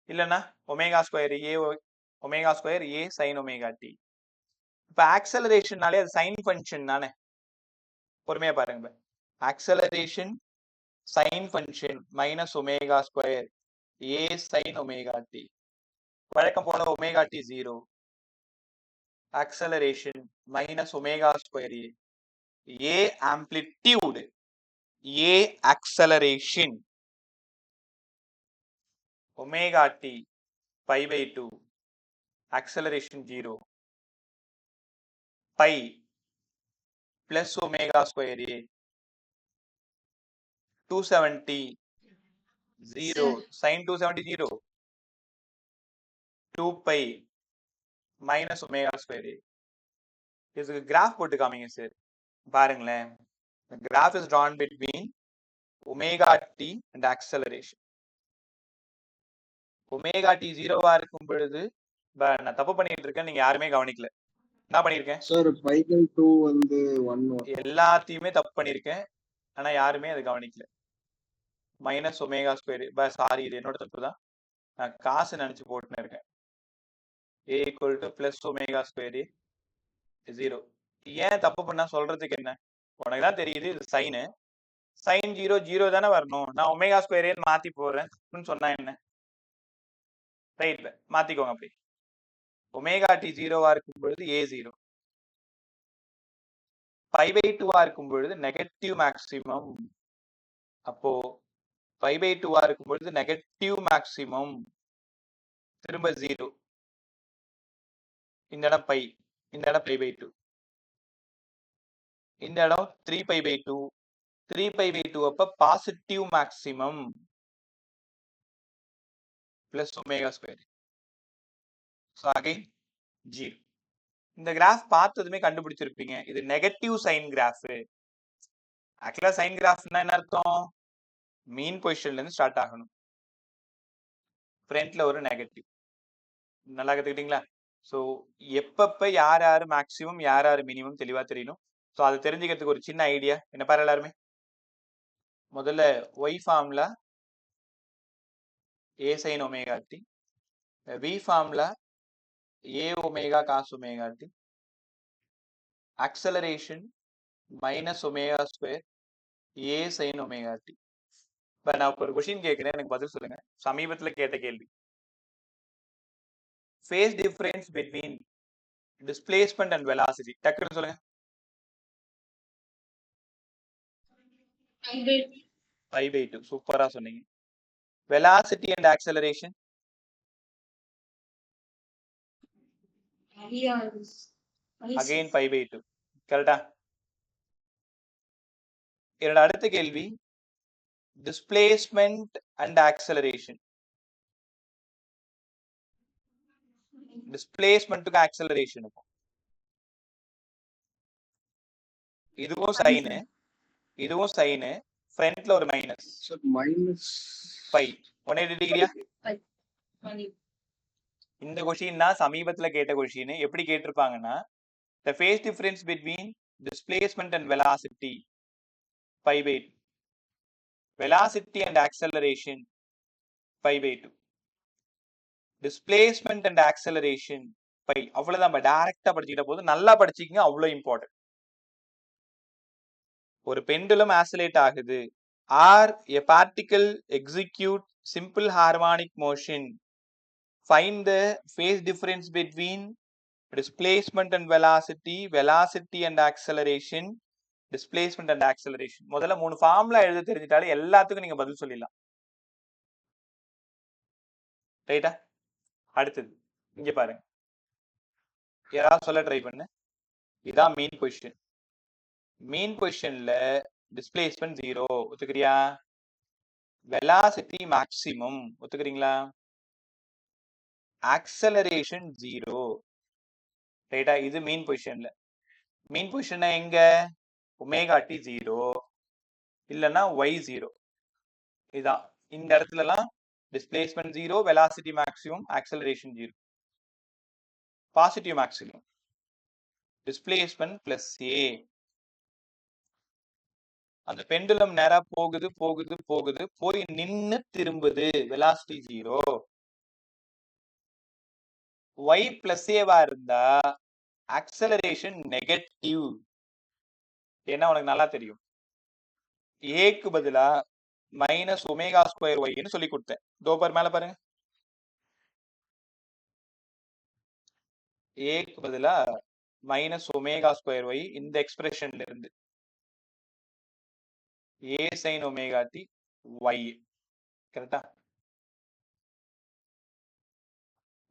இல்லைன்னா omega square A omega square A sine omega t. இப்ப ஆக்சலரேஷன்னாலே அது சைன் ஃபங்க்ஷன் தானே. பொறுமையா பாருங்க. Acceleration sine function minus omega square ஏ சைன் ஒமேகா டி. வழக்கம் போல omega t 0. Acceleration minus omega square A. A amplitude, A acceleration. Omega t π/2, acceleration 0. Pi plus omega square A 270 0 sin 270 0. 2π minus omega square A. இதுக்கு graph போட்டு காமிங்க sir. பாருங்களேன். The graph is drawn between omega t and acceleration. omega t 0வா இருக்கும் பொழுது நான் தப்பு பண்ணிட்டு இருக்கேன். நீங்க யாருமே கவனிக்கல. என்ன பண்ணிருக்கேன் சார்? 5/2 வந்து 1 எல்லாத்தையுமே தப்பு பண்ணிருக்கேன். ஆனா யாருமே அதை கவனிக்கல. Minus omega square. சாரி, இது என்னோட தப்பு தான். நான் காசு நினைச்சு போட்டுன்னு இருக்கேன். a equal to plus omega square 0. ஏன் தப்பு பண்ணா சொல்றதுக்கு என்ன? உனக்கு தான் தெரியுது இது சைனு. சைன் 0 0 தானே வரணும். நான் ஒமேகா ஸ்கொயர் மாத்தி போடுறேன் சொன்னா என்ன? ரைட், மாத்திக்கோங்க. அப்படி ஒமேகா டி 0வா இருக்கும் பொழுது ஏ 0. π/2வா இருக்கும் பொழுது நெகட்டிவ் மேக்சிமம். அப்போ π/2வா இருக்கும் பொழுது நெகட்டிவ் மேக்சிமம். திரும்ப 0. இந்த இடம் பை, இந்த இடம் π/2. இந்த இடம் 3π/2. 3π/2 அப்ப positive maximum plus omega square. So again 0. இந்த கிராஃப் பார்த்ததுமே கண்டுபிடிச்சிருப்பீங்க. இது நெகட்டிவ் சைன் கிராஃப். ஆக்சுவலா சைன் கிராஃப்னா என்ன அர்த்தம்? மீன் பொசிஷன்ல இருந்து ஸ்டார்ட் ஆகணும். ஃப்ரண்ட்ல ஒரு நெகட்டிவ். நல்லா கத்துக்கிட்டீங்களா? ஸோ எப்பப்ப யார் யாரு மேக்சிமம் யார் யாரு மினிமம் தெளிவா தெரியணும். ஸோ அதை தெரிஞ்சுக்கிறதுக்கு ஒரு சின்ன ஐடியா. என்ன பாரு எல்லாருமே, முதல்ல y formula a sine omega t, v formula a omega cos omega t, acceleration minus omega square A sine omega t. இப்போ நான் ஒரு கொஸ்டின் கேட்கிறேன், எனக்கு பதில் சொல்லுங்க. சமீபத்துல கேட்ட கேள்வி. Face difference between displacement and velocity. டக்குன்னு சொல்லுங்க. 5/2. சூப்பரா சொன்னீங்க. Velocity and acceleration again 5/2. கரெக்டா? என்னோட அடுத்த கேள்வி டிஸ்பிளேஸ்மெண்ட் அண்ட் ஆக்சலரேஷன். டிஸ்பிளேஸ்மெண்ட்டுக்கு ஆக்சலரேஷனுக்கும் இதுவும் சைனு இதுவும் சைனு, ஃப்ரண்ட்ல ஒரு மைனஸ் சார் மைனஸ் 5 180 டிகிரியா? இந்த கொஸ்டின் தான் சமீபத்துல கேட்ட கொஸ்டின். எப்படி கேட்டிருப்பாங்கன்னா the phase difference between displacement and velocity pi by 2, velocity and acceleration pi by 2, displacement and acceleration pi. அவ்வளவுதான், நம்ம டைரக்டா படிச்சுக்கிட்ட போது நல்லா படிச்சுக்கங்க, அவ்வளவு இம்பார்ட்டன்ட். ஒரு பெண்டுலம் ஆசிலேட் ஆகுது, R a particle execute simple harmonic motion, find the phase difference between displacement and velocity, velocity and acceleration, displacement and acceleration. முதல்ல 3 formula எழுத தெரிஞ்சிட்டாலே எல்லாத்துக்கும் நீங்க பதில் சொல்லிடலாம். ரைட்டா? அடுத்தது இங்க பாருங்க, யாராவது சொல்ல ட்ரை பண்ணு. இதான் மீன் பொசிஷன். மீன் பொசிஷன்ல டிஸ்பிளேஸ்மெண்ட் 0 ஒத்துக்கிறியா? வெலாசிட்டி மேக்ஸிமம் ஒத்துக்கிறீங்களா? ஆக்சலரேஷன் 0. ரைட்டா? இது மீன் பொசிஷன்ல. மீன் பொசிஷன் எங்க? ஒமேகா டி 0 இல்லைன்னா y 0. இதான் இந்த இடத்துலலாம் displacement 0, velocity maximum, acceleration 0. Positive maximum displacement plus a. அந்த பெண்டுலம் நேரா போகுது போகுது போகுது, போய் நின்னு திரும்புது, வெலாசிட்டி 0. y பிளஸ் ஏவா இருந்தா ஆக்சலரேஷன் நெகட்டிவ். ஏன்னா உனக்கு நல்லா தெரியும், ஏக்கு பதிலா மைனஸ் ஒமேகா ஸ்கொயர் ஒய்ன்னு சொல்லி கொடுத்தேன். டோப்பர் மேல பாருங்க, ஏக்கு பதிலா மைனஸ் ஒமேகா ஸ்கொயர் ஒய் இந்த எக்ஸ்பிரஷன்ல இருந்து ஏ சைன் ஒமேகா டி ஒய். கரெக்டா?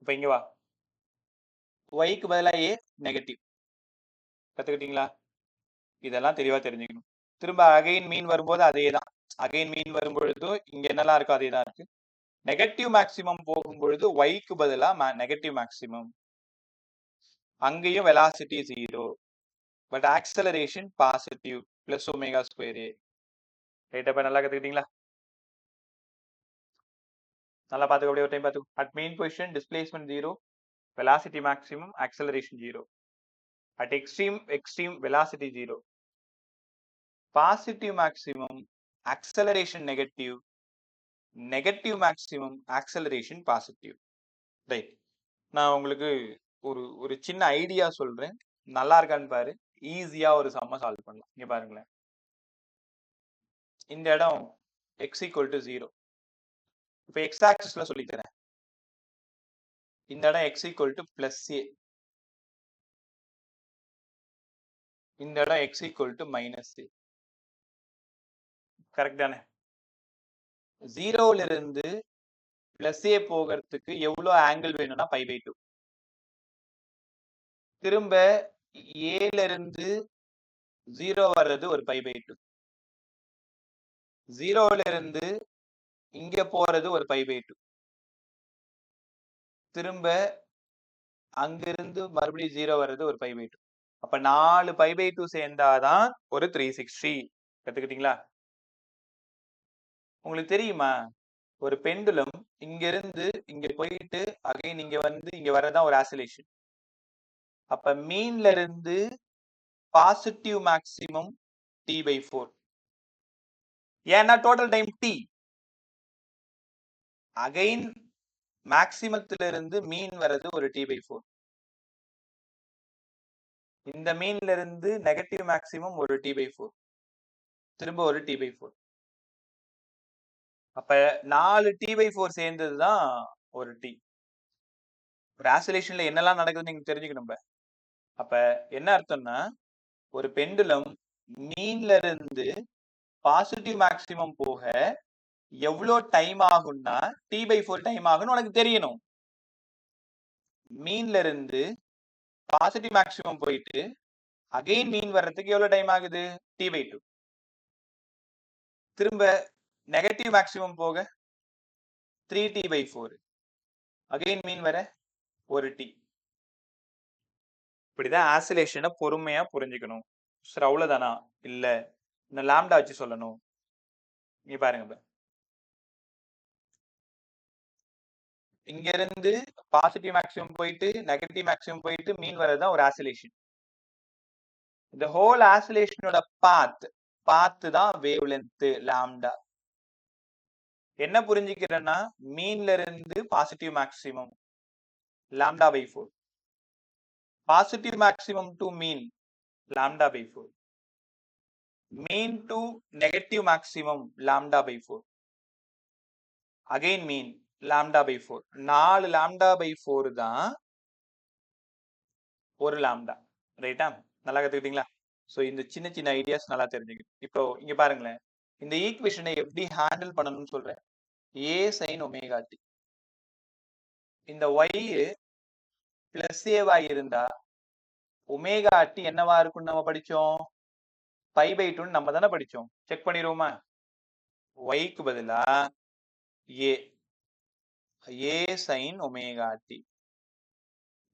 இப்ப இங்க வா, ஒய்க்கு பதிலா ஏ நெகட்டிவ். கத்துக்கிட்டீங்களா? இதெல்லாம் தெளிவா தெரிஞ்சுக்கணும். திரும்ப அகைன் மீன் வரும்போது அதே தான். அகைன் மீன் வரும்பொழுது இங்க என்னெல்லாம் இருக்கோ அதே தான் இருக்கு. நெகட்டிவ் மேக்சிமம் போகும்பொழுது ஒய்க்கு பதிலா நெகட்டிவ் மேக்சிமம். அங்கேயும் velocity 0, but acceleration positive plus omega square A. ரைட்டா? இப்ப நல்லா கத்துக்கிட்டீங்களா? நல்லா பார்த்துக்க, அப்படியே ஒரு டைம் பார்த்துக்கோ. At mean position displacement 0, velocity maximum, acceleration 0. At extreme velocity 0, positive maximum, acceleration negative, negative maximum, acceleration positive. Right? நான் உங்களுக்கு ஒரு சின்ன ஐடியா சொல்றேன், நல்லா இருக்கான்னு பாரு. ஈஸியா ஒரு சம்ம சால்வ் பண்ணலாம். இங்க பாருங்களேன், இந்த இடம் x equal to 0. இப்போ x ஆக்சிஸ்ல சொல்லித்தரேன். இந்த இடம் x equal to plus a, இந்த இடம் x equal to minus a. Correct தானே? 0ல இருந்து பிளஸ் ஏ போகிறதுக்கு எவ்வளவு ஆங்கிள் வேணும்னா பை பை 2. திரும்ப ஏல இருந்து 0 வர்றது ஒரு பை பை 2. 0ல இருந்து இங்க போறது ஒரு பை பை 2. திரும்ப அங்கிருந்து மறுபடியும் 0 வர்றது ஒரு பை பை 2. அப்ப 4 பை பை 2 சேர்ந்தாதான் ஒரு 360. கத்துக்கிட்டீங்களா? உங்களுக்கு தெரியுமா, ஒரு பெண்டுலம் இங்க இருந்து இங்க போயிட்டு அகைன் இங்க வந்து இங்க வரதான் ஒரு ஆசிலேஷன். அப்ப மீன்ல இருந்து பாசிட்டிவ் மேக்சிமம் t/4. ஏன்னா டோட்டல் டைம் t. அகைன் மேக்சிமத்துல இருந்து மீன் வர்றது ஒரு t/4. இந்த மீன்ல இருந்து நெகட்டிவ் மேக்சிமம் ஒரு t/4, திரும்ப ஒரு t/4. அப்ப 4 t/4 சேர்ந்ததுதான் ஒரு t. ஒரு ஆசிலேஷன்ல என்னெல்லாம் நடக்குதுன்னு நீங்க தெரிஞ்சுக்கணும். அப்ப என்ன அர்த்தம்னா, ஒரு பெண்டுலம் மீன்ல இருந்து பாசிட்டிவ் மேக்சிமம் போக எவ்வளவு டைம் ஆகும்னா t/4 டைம் ஆகும்னு உனக்கு தெரியணும். மீன்ல இருந்து பாசிட்டிவ் மேக்சிமம் போயிட்டு அகைன் மீன் வர்றதுக்கு எவ்வளவு டைம் ஆகுது? t/2. திரும்ப நெகட்டிவ் மேக்ஸிமம் போக 3t/4 அகைன் மீன் வர ஒரு t. இப்படிதான் ஆசிலேஷனை பொறுமையா புரிஞ்சுக்கணும். சார் அவ்வளவுதானா? இல்ல, இன்னும் லாம்டா வச்சு சொல்லணும். இங்க பாருங்க, இங்க இருந்து பாசிட்டிவ் மேக்ஸிமம் போயிட்டு நெகட்டிவ் மேக்ஸிமம் போயிட்டு மீன் வரதுதான் ஒரு ஆசிலேஷன். இந்த ஹோல் ஆசிலேஷனோட பாத் தான் வேவ் லென்த் லாம்டா. என்ன புரிஞ்சுக்கிறேன்னா, மீன்ல இருந்து positive maximum λ/4, positive maximum to mean λ/4, mean to negative maximum λ/4, again mean λ/4. 4 λ/4 தான் ஒரு லாம்டா. ரைட்டா? நல்லா கத்துக்கிட்டீங்களா? சோ இந்த சின்ன சின்ன ஐடியாஸ் நல்லா தெரிஞ்சுக்கணும். இப்போ இங்க பாருங்களேன், இந்த ஈக்குவேஷனை எப்படி ஹேண்டில் பண்ணணும்னு சொல்றேன். a sin ஒமேகா t, இந்த y பிளஸ் ஏவா இருந்தா ஒமேகா t என்னவா இருக்கும்னு நம்ம படிச்சோம்? π/2 நம்ம தானே படிச்சோம். செக் பண்ணிடுவோமா? yக்கு பதிலா a sin ஒமேகா t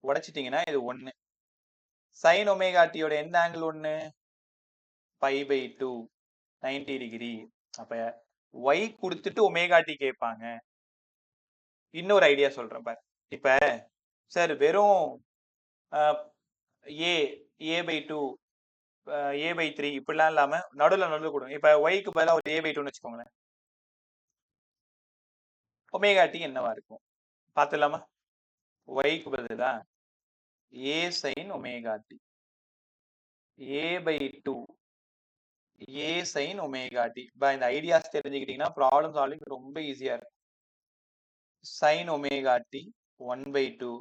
உடைச்சிட்டீங்கன்னா இது 1. sin ஒமேகா t யோட எந்த ஆங்கிள் 1? π/2 90 டிகிரி. அப்ப y கொடுத்துட்டு ஒமேகா t கேட்பாங்க. இன்னொரு ஐடியா சொல்றேன் பாரு. இப்ப சார் வெறும் a/2 a/3 இப்படிலாம் இல்லாம நடுவுல கொடுங்க. இப்ப yக்கு பதிலா ஒரு a/2ன்னு வச்சுக்கோங்களேன். ஒமேகா t என்னவா இருக்கும் பாத்துலாமா? yக்கு பதிலா a sin omega t, a/2 a sin omega t. இந்த ஐடியாஸ் தெரிஞ்சுக்கிட்டீங்கன்னா ப்ராப்ளம் சால்விங் ரொம்ப ஈஸியா இருக்கும். sin ஒமேகா t 1/2,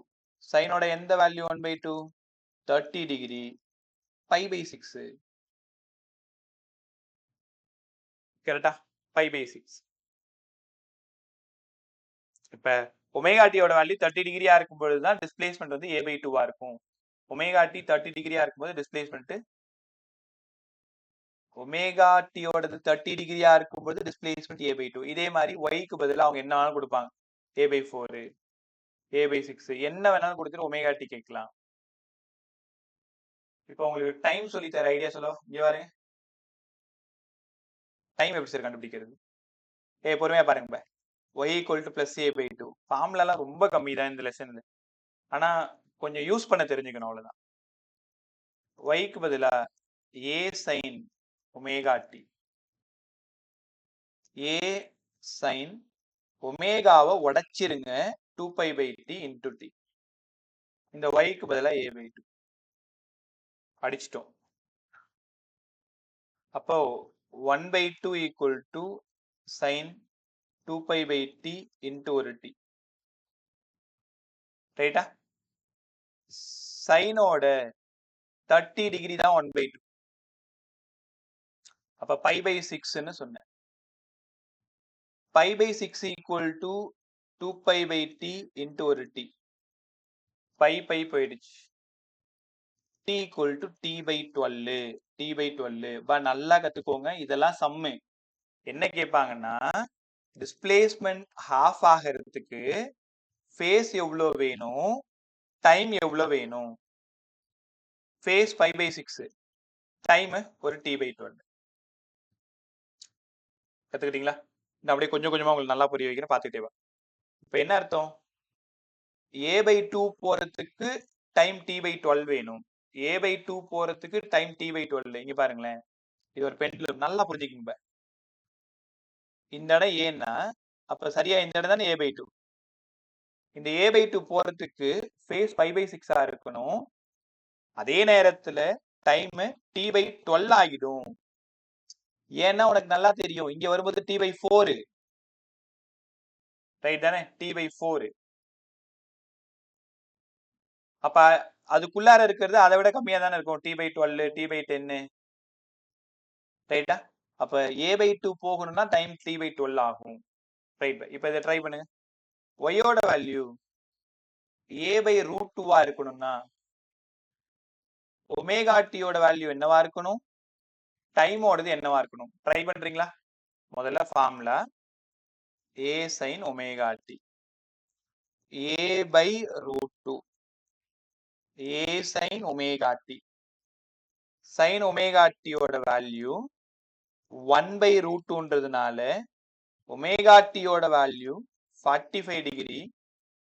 சைனோட எந்த வேல்யூ 1/2? 30 டிகிரி, π/6. கரெக்டா? π/6. இப்ப ஒமேகா t யோட வேல்யூ 30 டிகிரியா இருக்கும் பொழுதுதான் டிஸ்பிளேஸ்மென்ட் வந்து a/2 இருக்கும். ஒமேகா t 30 டிகிரியா இருக்கும்போது டிஸ்பிளேஸ்மென்ட் ஒமேகா t யோடது 30 டிகிரியா இருக்கும்போது டிஸ்பிளேஸ்மென்ட் a/2. இதே மாதிரி yக்கு பதிலா அவங்க என்ன வேணாலும் கொடுப்பாங்க. a/4, a/6 என்ன வேணாலும் கொடுத்துட்டு ஒமேகா t கேட்கலாம். இப்போ உங்களுக்கு டைம் சொல்லி தர ஐடியா சொல்ல இங்க பாருங்க. டைம் எப்படி சார் கண்டுபிடிக்கிறது? பொறுமையா பாருங்க. y = +a/2 ஃபார்முலாலாம் ரொம்ப கம்மி தான் இந்த லெசன்ல. ஆனா கொஞ்சம் யூஸ் பண்ண தெரிஞ்சுக்கணும், அவ்வளவுதான். yக்கு பதிலா a sin omega t, a sin ஒமேகாவை உடைச்சிருங்க 2π/t into t. இந்த yக்கு பதிலா a/2 அடிச்சிட்டோம். அப்போ 1/2 = sin 2π/t into ஒரு t. ரைட்டா? சைனோட 30 டிகிரி தான் 1/2. அப்ப π/6ன்னு சொன்னேன். π/6 = 2π/t into ஒரு t. π போயிடுச்சு. t = t/12. t/12. நல்லா கத்துக்கோங்க. இதெல்லாம் சம்மு. என்ன கேட்பாங்கன்னா, டிஸ்பிளேஸ்மென்ட் ஹாஃப் ஆகிறதுக்கு ஃபேஸ் எவ்வளவு வேணும், டைம் எவ்வளவு வேணும்? ஃபேஸ் 5/6, டைம் ஒரு t/12. கத்துக்கிட்டீங்களா? நான் அப்படியே கொஞ்சம் கொஞ்சமா உங்களுக்கு நல்லா புரிய வைக்கிறேன், பார்த்துக்கிட்டே வா. இப்ப என்ன அர்த்தம்? a/2 போறதுக்கு டைம் t/12 வேணும். a/2 போறதுக்கு டைம் t/12. இங்க பாருங்களேன், இது ஒரு பெண்டுலம். நல்லா புரிஞ்சுக்கங்க. இந்த இடம் ஏன்னா, அப்ப சரியா இந்த இடம் தானே a/2. இந்த a/2 போறதுக்கு ஃபேஸ் 5/6 இருக்கணும். அதே நேரத்துல டைம் t/12 ஆகிடும். ஏன்னா உனக்கு நல்லா தெரியும், இங்க வரும்போது t/4. ரைட் தானே? t/4. அப்ப அதுக்குள்ளார இருக்கிறது அதை விட கம்மியா தானே இருக்கும். t/12, t/10. ரைட்டா? அப்ப a/2 போகணும்னா டைம் t/12 ஆகும். ரைட். இப்ப இதை ட்ரை பண்ணுங்க. y-யோட வேல்யூ a/√2 இருக்கணும்னா ஒமேகா t யோட வேல்யூ என்னவா இருக்கணும்? டைமோடது என்னவா இருக்கணும்? ட்ரை பண்றீங்களா? முதல்ல formula a sin omega t a by root 2 a sin omega t sin omega t ஓட value 1 by root 2ன்றதுனால omega t ஓட வேல்யூ 45 டிகிரி,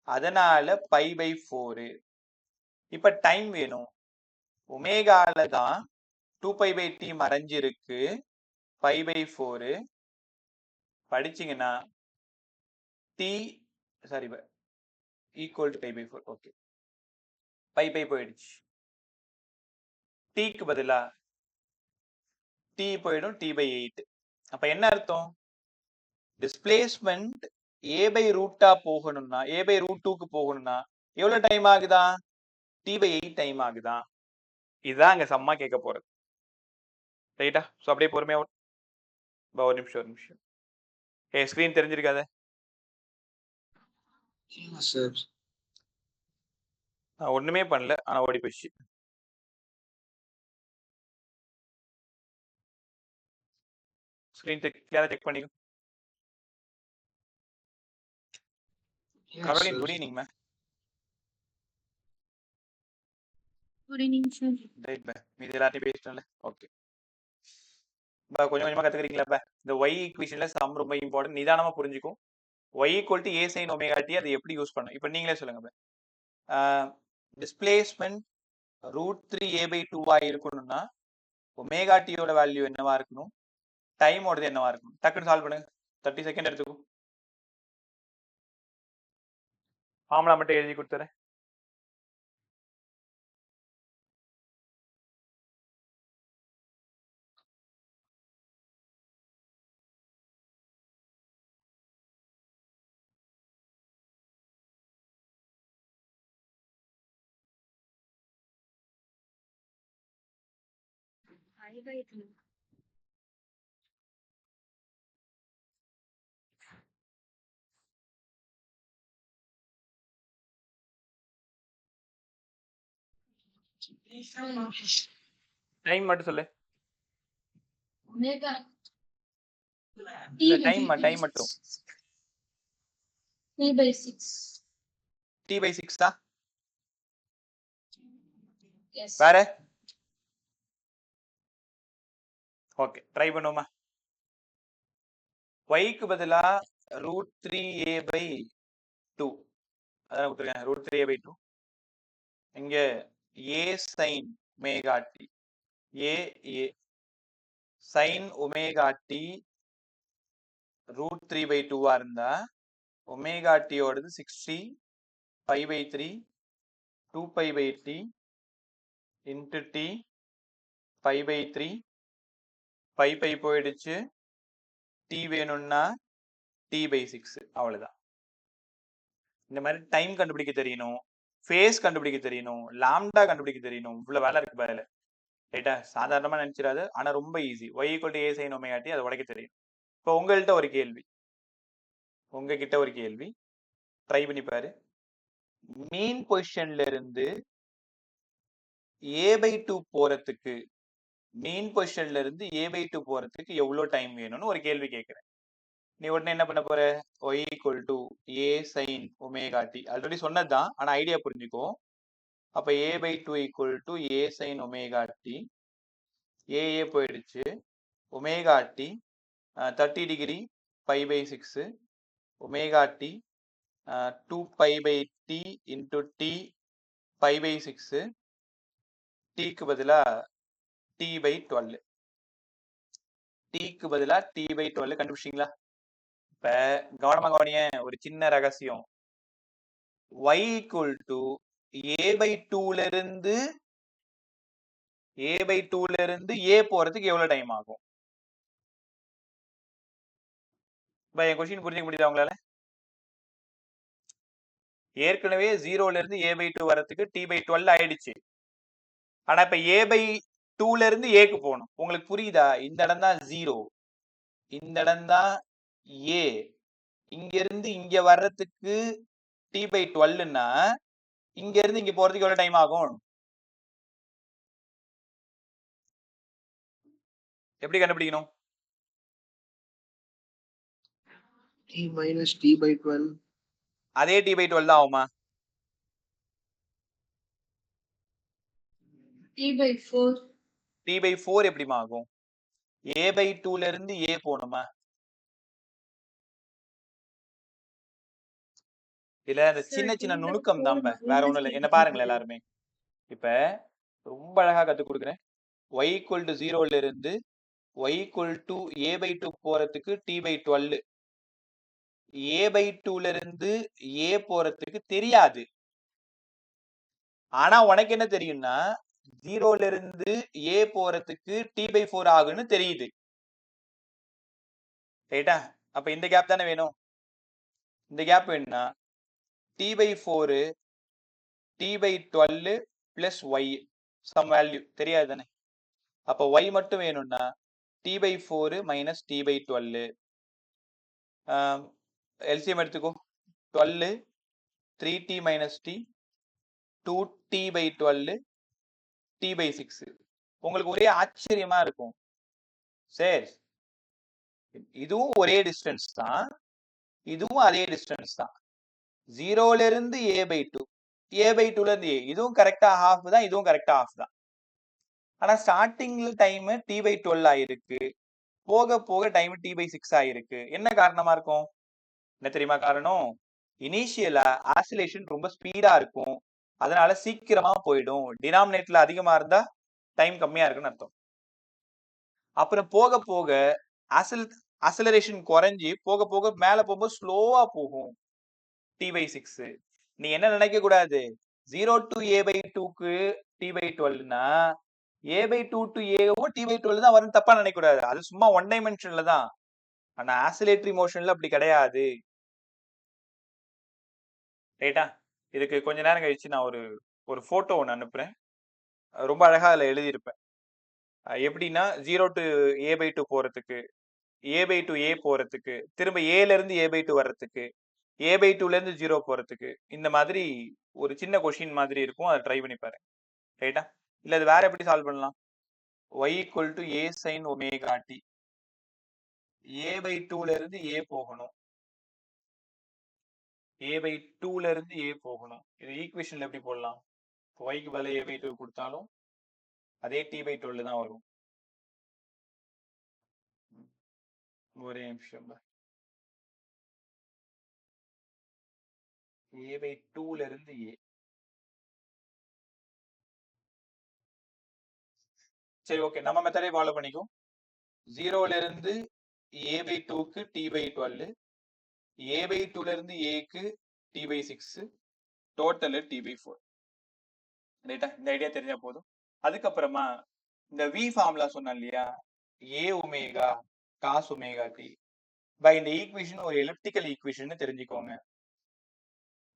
அதனால pi by 4. இப்ப டைம் வேணும். ஒமேகால தான் 2 pi by t மறைஞ்சிருக்கு, pi by 4 படிச்சீங்கன்னா t sorry equal to pi by 4. Okay, pi போயிடுச்சு. tக்கு பதிலா t போயிடும், t by 8. அப்ப என்ன அர்த்தம்? டிஸ்பிளேஸ்மெண்ட் a by root போகணும்னா a by root 2க்கு போகணும்னா எவ்வளவு டைம் ஆகுதா? t by 8 டைம் ஆகுதா? இதுதான் அங்க சம்மா கேட்க போறது. ரைட்டா? ஸோ அப்படியே பொறுமையா ஒரு நிமிஷம். ஸ்கிரீன் தெரிஞ்சிருக்காத? சார் நான் ஒண்ணுமே பண்ணல, ஆனா ஓடி போயிடுச்சு. ஸ்கிரீன் செக் பண்ணிக்கோ. Caroline good evening ma'am. Good evening sir. Right ma'am, மீதி எல்லாத்தையும் பேசிட்டோம்ல. ஓகே, கொஞ்சம் கொஞ்சமா கத்துக்கிறீங்களா? இந்த y ஈக்குவேஷன்ல சம் ரொம்ப இம்பார்ட்டன்ட், நிதானமா புரிஞ்சுக்கும். y equal to a sin omega t அதை எப்படி யூஸ் பண்ணணும் இப்போ நீங்களே சொல்லுங்க. டிஸ்பிளேஸ்மெண்ட் √3 a by 2 இருக்கணும்னா ஒமேகா டியோட வேல்யூ என்னவா இருக்கணும், டைமோடது என்னவா இருக்கணும்? டக்குன்னு சால்வ் பண்ணுங்க. 30 செகண்ட் எடுத்துக்கும். ஃபார்முலா மட்டும் எழுதி கொடுத்துறேன். I by 2. டைம் மட்டும் சொல்லு. Omega. டைம் மட்டும். T by 6. t by 6 தான். Yes. வேற? ஓகே, ட்ரை பண்ணுவோமா? y-க்கு பதிலா √3a by 2 அதான் கொடுத்துருக்கேன். √3a by 2 இங்க a sin omega t a sin omega t √3 by 2 இருந்தா omega t ஓடது 60 pi by 3 2 pi by t into t pi by 3 pi போயிடுச்சு. t வேணும்னா t by 6. அவ்வளவுதான். இந்த மாதிரி டைம் கண்டுபிடிக்க தெரியணும், ஃபேஸ் கண்டுபிடிக்க தெரியணும், லாம்டா கண்டுபிடிக்க தெரியணும். இவ்வளவு வேலை இருக்கு பதில. ரைட்டா? சாதாரணமா நினைச்சிடாது, ஆனா ரொம்ப easy. y equal to a sin omega t அதை உடைக்க தெரியும். இப்போ உங்ககிட்ட ஒரு கேள்வி, ட்ரை பண்ணி பாரு. மீன் பொசிஷன்ல இருந்து a by 2 போறதுக்கு, மீன் பொசிஷன்ல இருந்து a by 2 போறதுக்கு எவ்வளவு டைம் வேணும்னு ஒரு கேள்வி கேட்கிறேன். நீ உடனே என்ன பண்ண போற? y equal to a sin omega t already சொன்னதுதான், ஆனா ஐடியா புரிஞ்சுக்கோ. அப்ப a by 2 equal to a sin omega t, a போயிடுச்சு, omega t 30 degree pi by 6, omega t 2 pi by t into t pi by 6, t-க்கு பதிலா t by 12, t-க்கு பதிலா t by 12 கண்டுபிடிச்சிங்களா? இப்ப கவனமா கவனிய, ஒரு சின்ன ரகசியம். y equal to a by 2ல இருந்து a போறதுக்கு எவ்வளவு டைம் ஆகும்? என் கொஸ்டின் புரிஞ்சுக்க முடியுதா உங்களால? ஏற்கனவே 0ல இருந்து a by 2 வரதுக்கு t by 12 ஆயிடுச்சு. ஆனா இப்ப a by 2ல இருந்து aக்கு போகணும். உங்களுக்கு புரியுதா? இந்த இடம் தான் 0, இந்த இடம் தான் a. இங்க இருந்து இங்க வர்றதுக்கு t by 12ன்னா இங்க இருந்து இங்க போறதுக்கு எவ்வளவு டைம் ஆகும்? எப்படி கண்டுபிடிக்கணும்? t minus t by 12. அதே t/12 தான் ஆகுமா? t/4. t/4 எப்படிமா ஆகும்? a/2ல இருந்து a போகணுமா? இல்ல அந்த Sir, சின்ன சின்ன t/4 நுணுக்கம் தான் வேற ஒண்ணும் இல்ல. என்ன minus பாருங்களேன் t/12. எல்லாருமே. இப்ப ரொம்ப அழகா கத்து கொடுக்குறேன். y equal to 0ல இருந்து y equal to a/2 போறதுக்கு t/12. a/2ல இருந்து a போறதுக்கு தெரியாது. ஆனா உனக்கு என்ன தெரியும்னா 0ல இருந்து a போறதுக்கு t/4 ஆகுன்னு தெரியுது. ரைட்டா? அப்ப இந்த கேப் தானே வேணும். இந்த கேப் வேணும்னா t/4 t/12 plus y some value தெரியாது தானே. அப்ப y மட்டும் வேணும்னா t/4 minus t/12. எல்சிஎம் எடுத்துக்கோ. 12 3t minus t 2t/12 t/6. உங்களுக்கு ஒரே ஆச்சரியமா இருக்கும். சரி, இதுவும் ஒரே டிஸ்டன்ஸ் தான், இதுவும் அதே டிஸ்டன்ஸ் தான். 0ல இருந்து a/2 a/2ல இருந்து a, இதுவும் கரெக்டா ஹாஃப் தான், இதுவும் கரெக்டா ஹாஃப் தான். ஆனா ஸ்டார்டிங்ல டைம் t/12 ஆயிருக்கு, போக போக டைம் t/6 ஆயிருக்கு. என்ன காரணமா இருக்கும்? என்ன தெரியுமா காரணம்? இனிஷியலா ஆசிலேஷன் ரொம்ப ஸ்பீடா இருக்கும், அதனால சீக்கிரமா போயிடும். டினாமினேட்டர்ல அதிகமா இருந்தா டைம் கம்மியா இருக்குன்னு அர்த்தம். அப்புறம் போக போக அசலரேஷன் குறைஞ்சி போக போக மேல போகும்போது ஸ்லோவா போகும் t/6. நீ என்ன நினைக்க கூடாது, 0 to a/2க்கு t/12னா a/2 to a-வும் t/12 தான் வரும் தப்பா நினைக்க கூடாது. அது சும்மா ஒன் டைமென்ஷன்ல தான். ஆனா ஆசிலேட்டரி மோஷன்ல அப்படி கிடையாது. ரைட்டா? இதுக்கு கொஞ்ச நேரம் கழிச்சு நான் ஒரு போட்டோ ஒன்று அனுப்புறேன். ரொம்ப அழகா அதுல எழுதியிருப்பேன். எப்படின்னா 0 to a/2 போறதுக்கு, a/2 a போறதுக்கு, திரும்ப a-ல இருந்து a/2 வர்றதுக்கு, a/2ல இருந்து 0 போறதுக்கு, இந்த மாதிரி ஒரு சின்ன கொஸ்டின் மாதிரி இருக்கும். அதை ட்ரை பண்ணி பாரு. ரைட்டா? இல்ல அது வேற எப்படி சால்வ் பண்ணலாம்? y equal to a sin omega t. a/2ல இருந்து a போகணும், a/2ல இருந்து a போகணும். இது ஈக்குவேஷன்ல எப்படி போடலாம்? yக்கு பதிலா a/2 கொடுத்தாலும் அதே t/12 தான் வரும். ஒரே நிமிஷம். a/2ல இருந்து a. சரி, ஓகே, நம்ம மெத்தடே ஃபாலோ பண்ணிக்கும். 0ல இருந்து a/2க்கு t/12, a/2ல இருந்து aக்கு t/6, டோட்டல் t/4. ரைட்டா? இந்த ஐடியா தெரிஞ்சா போதும். அதுக்கப்புறமா இந்த v ஃபார்முலா சொன்னா இல்லையா, a omega cos omega t. பை இந்த ஈக்குவேஷன் ஒரு எலிப்டிக்கல் ஈக்குவேஷன் தெரிஞ்சுக்கோங்க.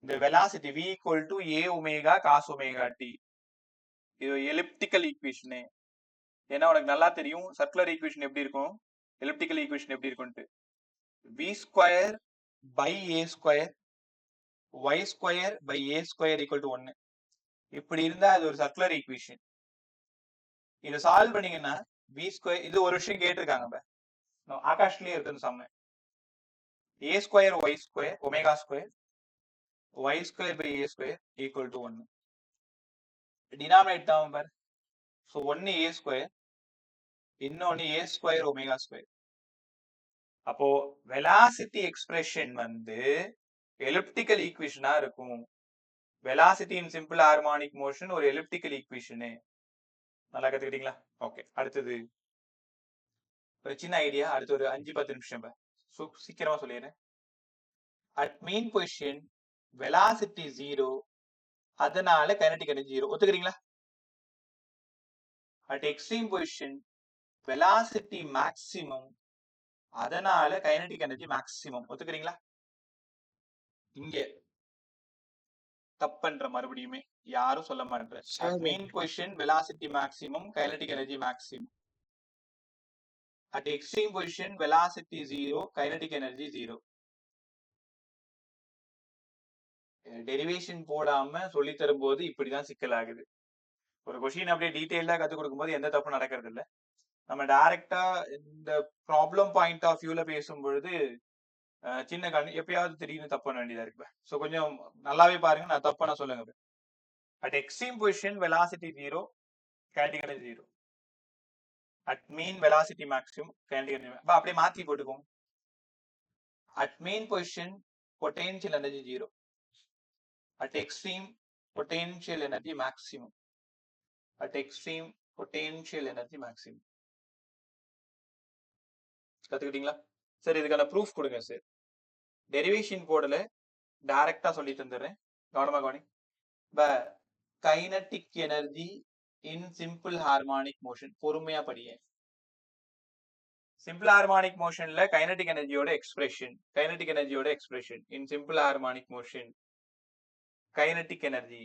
இந்த velocity v equal to a omega cos omega t, இது எலிப்டிக்கல் ஈக்குவேஷன். ஏன்னா உனக்கு நல்லா தெரியும் சர்க்குலர் ஈக்குவேஷன் எப்படி இருக்கும், எலிப்டிக்கல் ஈக்குவேஷன் எப்படி இருக்கும்ட்டு. v square by a square y square by a square equal to 1. இப்படி இருந்தா அது ஒரு சர்க்குலர் ஈக்குவேஷன். இதை சால்வ் பண்ணீங்கன்னா v ஸ்கொயர், இது ஒரு விஷயம் கேட்டிருக்காங்க, ஆகாஷ்லயே இருக்குன்னு சொன்னேன். a square y square omega square y square by a square equal to 1. Denominate தான் பார். ஸோ 1 a ஸ்கொயர், இன்னொன்னு a ஸ்கொயர் ஒமேகா ஸ்கொயர். அப்போ வெலாசிட்டி எக்ஸ்பிரஷன் வந்து எலிப்டிக்கல் ஈக்குவேஷனா இருக்கும். வெலாசிட்டி இன் சிம்பிள் ஹார்மோனிக் மோஷன் ஒரு எலிப்டிக்கல் ஈக்குவேஷன். நல்லா கத்துக்கிட்டீங்களா? ஓகே, அடுத்தது ஒரு சின்ன ஐடியா. அடுத்து ஒரு 5-10 நிமிஷம் சீக்கிரமா சொல்லிடுறேன். அட் மீன் பொசிஷன் வெலாசிட்டி 0, அதனால கைனடிக் எனர்ஜி 0. ஒத்துக்கிறீங்களா? At extreme position velocity maximum, அதனால கைனடிக் எனர்ஜி மேக்ஸிமம். ஒத்துக்கிறீங்களா? இங்க தப்புன்ற மறுபடியுமே யாரும் சொல்ல மாட்டேன். At mean position velocity maximum, kinetic energy maximum. At extreme position velocity 0, kinetic energy 0. Derivation போடாம சொல்லி தரும்போது இப்படிதான் சிக்கல் ஆகுது. ஒரு கொஸ்டின் அப்படியே டீடைலா கத்துக் கொடுக்கும்போது எந்த தப்பும் நடக்கிறது இல்லை. நம்ம டைரக்டா இந்த ப்ராப்ளம் பாயிண்ட் ஆஃப் வியூல பேசும் பொழுது சின்ன எப்பயாவது திடீர்னு தப்பு பண்ண வேண்டியதா இருக்கு. ஸோ கொஞ்சம் நல்லாவே பாருங்க, நான் தப்பா சொல்லுங்க. At extreme position velocity 0, kinetic energy 0. At mean velocity maximum, kinetic energy அப்படியே மாத்தி போட்டுக்கோங்க. At mean position potential energy 0. At extreme potential energy maximum. At extreme potential energy maximum. கத்துக்கிட்டீங்களா? சரி, இதுக்கான ப்ரூஃப் கொடுங்க சார். டெரிவேஷன் போர்டில் டைரக்டா சொல்லி தந்துடுறேன், கவனமா கவனி. Kinetic energy in simple harmonic motion, பொறுமையா படிய. சிம்பிள் ஹார்மானிக் மோஷன்ல கைனட்டிக் எனர்ஜியோட expression in simple harmonic motion. Kinetic energy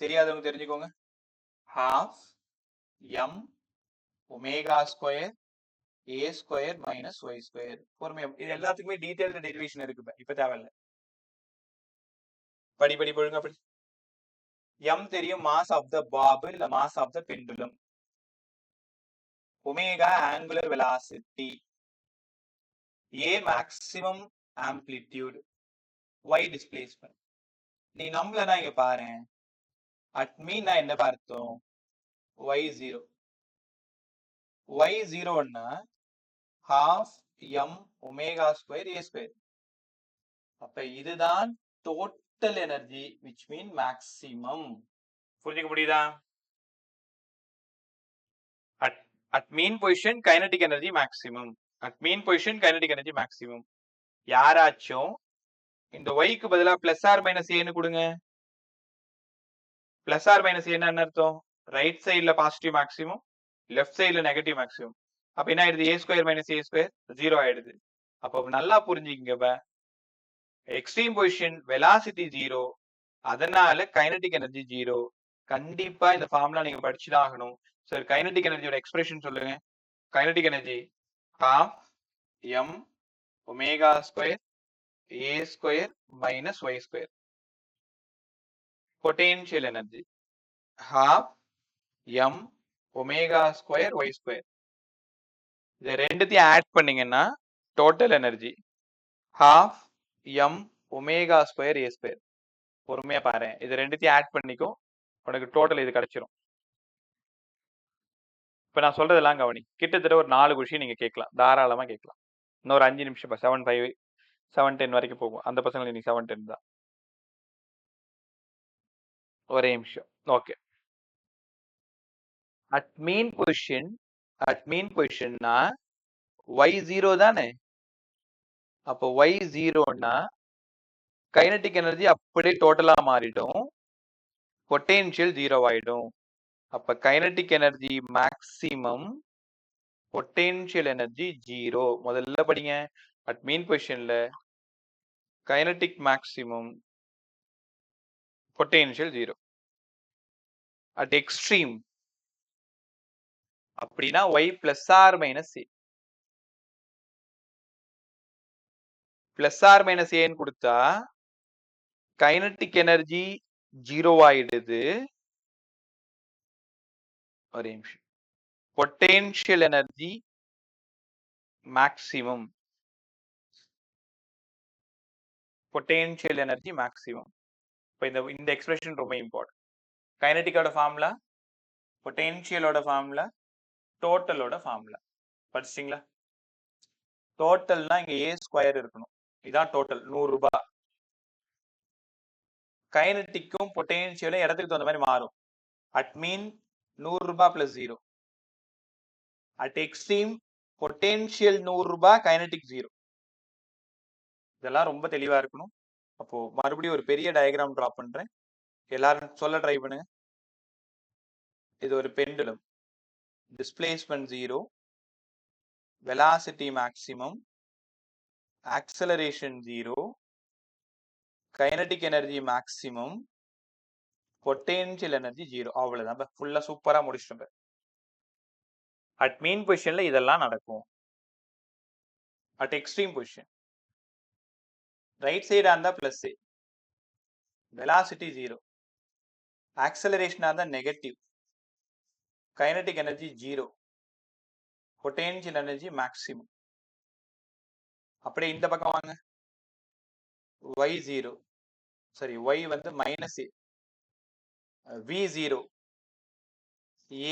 தெரியாதவங்க தெரிஞ்சுக்கோங்க. half m omega square a square minus y square. பொறுமையா, இது எல்லாத்துக்குமே டீடைல்டு டெரிவேஷன் இருக்கு, இப்ப தேவையில்ல. படி பொழுங்க படி. m தெரியும், மாஸ் ஆஃப் த பாப் இல்ல mass of the pendulum. Omega angular velocity, a maximum amplitude, y displacement. நீ நம்மளனா இங்க பாரு, அட் மீன் நான் என்ன பார்த்தோம், y0. y0ன்னா half m omega square a square. அப்ப இதுதான் total energy, which mean maximum. புரிஞ்சுக்க முடியுதா? at mean position kinetic energy maximum. at mean position kinetic energy maximum. யாராச்சும் இந்த y-க்கு பதிலா பிளஸ் ஆர் மைனஸ் ஏன்னு கொடுங்க. பிளஸ் ஆர் மைனஸ் ஏன்னா என்ன அர்த்தம்? ரைட் சைடுல பாசிட்டிவ் மேக்ஸிமம், லெஃப்ட் சைடுல நெகட்டிவ் மேக்ஸிமம். அப்ப என்ன ஆயிடுது? a square minus a square 0 ஆயிடுது. அப்ப நல்லா புரிஞ்சுக்கங்க, எக்ஸ்ட்ரீம் பொசிஷன் வெலாசிட்டி 0, அதனால கைனடிக் எனர்ஜி 0. கண்டிப்பா இந்த ஃபார்முலா நீங்க படிச்சுதான் ஆகணும். சார் கைனடிக் எனர்ஜியோட எக்ஸ்பிரஷன் சொல்லுங்க. Kinetic energy half m omega square a square minus y square. potential energy half m omega square y square. இது ரெண்டுத்தையும் ஆட் பண்ணீங்கன்னா total energy half m omega square a square. பொறுமையா பாரு, இது ரெண்டுத்தையும் add பண்ணிக்கோ, உனக்கு டோட்டல் இது கிடைச்சிரும். இப்ப நான் சொல்றதெல்லாம் கவனி. கிட்டத்தட்ட ஒரு 4 கொஸ்டின் நீங்க கேட்கலாம், தாராளமா கேட்கலாம். இன்னொரு 5 நிமிஷம் 7:05 7:10 வரைக்கும் போகும். அந்த பசங்களுக்கு நீ 7:10 தான். ஒரே நிமிஷம். ஓகே. அட் மீன் பொசிஷன்னா y0 தானே. அப்போ y0ன்னா கைனடிக் எனர்ஜி அப்படியே டோட்டலா மாறிடும், பொட்டென்ஷியல் 0 ஆயிடும். அப்ப kinetic energy maximum, potential energy 0. முதல்ல படிங்க. அட் மீன் பொசிஷன்ல kinetic maximum, potential 0. At extreme அப்படின்னா y பிளஸ் or minus A. Plus or minus ஏன்னு கொடுத்தா கைனடிக் எனர்ஜி 0 ஆயிடுது. ஒரே நிமிஷம். Potential energy maximum, potential energy maximum. இப்போ இந்த எக்ஸ்பிரஷன் ரொம்ப இம்பார்ட்டன்ட். கைனடிக்கோட ஃபார்முலா, பொட்டென்ஷியலோட ஃபார்முலா, டோட்டலோட ஃபார்முலா. படிச்சிங்களா? டோட்டல்னா இங்க a ஸ்கொயர் இருக்கணும், இதான் டோட்டல் 100 ரூபாய். கைனடிக்கும் பொட்டென்ஷியலும் இடத்துக்கு தகுந்த மாதிரி மாறும். அட் மீன் 100 ரூபாய் பிளஸ் 0. அட் எக்ஸ்ட்ரீம் பொட்டென்ஷியல் 100 ரூபாய், கைனடிக் 0. இதெல்லாம் ரொம்ப தெளிவா இருக்கணும். அப்போ மறுபடியும் ஒரு பெரிய டயக்ராம் டிரா பண்றேன், எல்லாரும் சொல்ல ட்ரை பண்ணுங்க. இது ஒரு pendulum, displacement 0, velocity maximum, acceleration 0, kinetic energy maximum, potential energy 0. அவ்வளவுதான், ஃபுல்லா சூப்பரா முடிச்சிட்டோம். அட் மீன் பொசிஷன்ல இதெல்லாம் நடக்கும். அட் எக்ஸ்ட்ரீம் பொசிஷன் ரைட் சைடா இருந்தா பிளஸ், வெலாசிட்டி 0, ஆக்சலரேஷனா இருந்தா negative, kinetic energy 0, potential energy maximum. அப்படியே இந்த பக்கம் வாங்க. y0 சரி y வந்து minus v0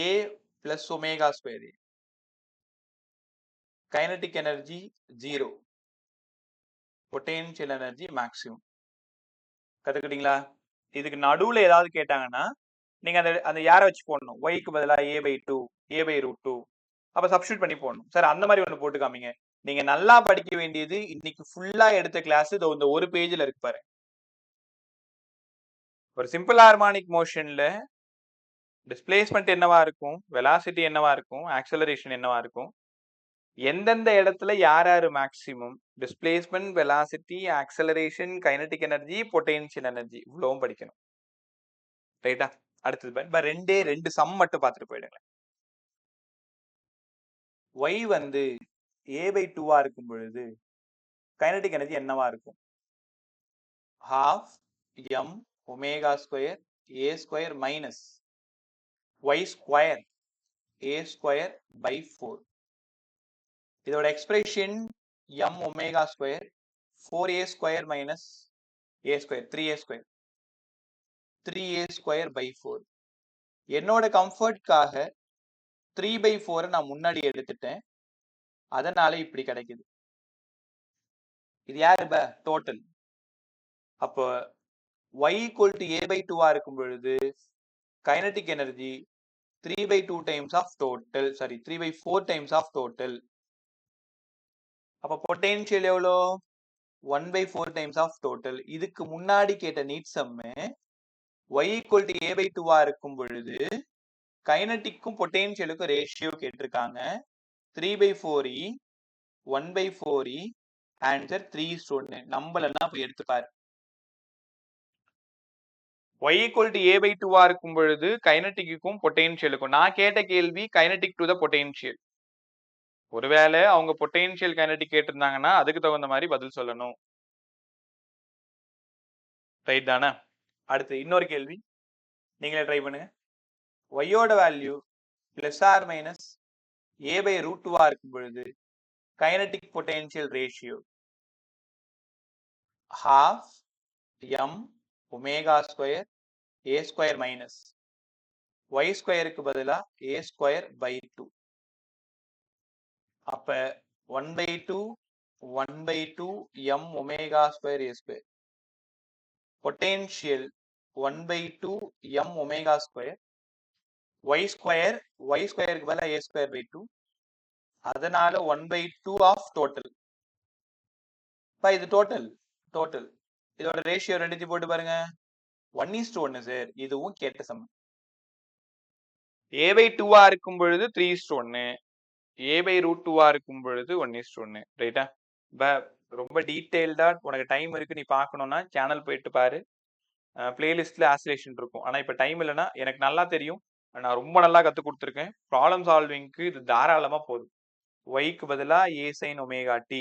a plus omega square a. Kinetic energy 0, potential energy maximum. கத்துக்கிட்டீங்களா? இதுக்கு நடுவுல ஏதாவது கேட்டாங்கன்னா நீங்க அந்த யாரை வச்சு போடணும், yக்கு பதிலா a/2 a/√2 அப்ப சப்ஸ்டியூட் பண்ணி போடணும். சார் அந்த மாதிரி ஒன்று போட்டு காமிங்க. நீங்க நல்லா படிக்க வேண்டியது இன்னைக்கு ஃபுல்லா எடுத்த கிளாஸ் இந்த ஒரு பேஜ்ல இருக்கு பாரு. ஒரு சிம்பிள் ஹார்மானிக் மோஷன்ல டிஸ்பிளேஸ்மெண்ட் என்னவா இருக்கும், வெலாசிட்டி என்னவா இருக்கும், ஆக்சலரேஷன் என்னவா இருக்கும், எந்தெந்த இடத்துல யார் யாரு maximum, displacement, velocity, acceleration, kinetic energy, potential energy இவ்வளவும் படிக்கணும். ரைட்டா? அடுத்தது ரெண்டு சம் மட்டும் பார்த்துட்டு போயிடுங்க. y வந்து a/2 இருக்கும் பொழுது கைனடிக் எனர்ஜி என்னவா இருக்கும்? half m omega square a square minus y square a square by 4. இதோட expression m omega square 4a square minus a square 3a square 3a square by 4. என்னோட கம்ஃபர்ட்காக 3/4 நான் முன்னாடி எடுத்துட்டேன், அதனால இப்படி கிடைக்குது. இது யாரு டோட்டல். அப்போ y equal to a/2 இருக்கும் பொழுது kinetic energy 3/2 times of total, sorry 3/4 times of total. அப்ப பொட்டென்ஷியல் எவ்வளோ? 1/4 times of total. இதுக்கு முன்னாடி கேட்ட நீட் சம்மு y equal to a/2 இருக்கும் பொழுது கைனடிக்கும் பொட்டென்ஷியலுக்கும் ரேஷியோ கேட்டிருக்காங்க. 3/4e 1/4e answer 3:1. நம்பலன்னா போய் எடுத்துப்பாரு. y equal to a/2 இருக்கும் பொழுது கைனடிக்கும் பொட்டென்ஷியலுக்கும், நான் கேட்ட கேள்வி கைனடிக் டு த பொட்டென்ஷியல். ஒருவேளை அவங்க பொட்டென்ஷியல் கைனடிக் கேட்டிருந்தாங்கன்னா அதுக்கு தகுந்த மாதிரி பதில் சொல்லணும். ரைட் தானே? அடுத்து இன்னொரு கேள்வி நீங்களே ட்ரை பண்ணுங்க. ஒய்யோட value plus or minus a/√2 இருக்கும் பொழுது kinetic potential ratio half m omega square a square minus y ஸ்கொயருக்கு பதிலா a square by 2. அப்ப 1/2 m omega square a square. Potential 1/2 m omega square y ஸ்கொயருக்கு பதிலா a square by 2. அதனால 1/2 of total. இது total இதோட ரேஷியோ ரெண்டுத்தையும் போட்டு பாருங்க. 1:1 சார். இதுவும் கேட்ட சம். a/2 இருக்கும் பொழுது 3:1, a/√2 இருக்கும் பொழுது 1:1. ரைட்டா? ரொம்ப டீடைல்டா உனக்கு டைம் இருக்கு நீ பார்க்கணும்னா சேனல் போயிட்டு பாரு. பிளேலிஸ்ட்ல ஆசிலேஷன் இருக்கும். ஆனா இப்ப டைம் இல்லைன்னா எனக்கு நல்லா தெரியும், நான் ரொம்ப நல்லா கத்து கொடுத்துருக்கேன். ப்ராப்ளம் சால்விங்க்கு இது தாராளமா போதும். ஒய்க்கு பதிலா a sin omega t,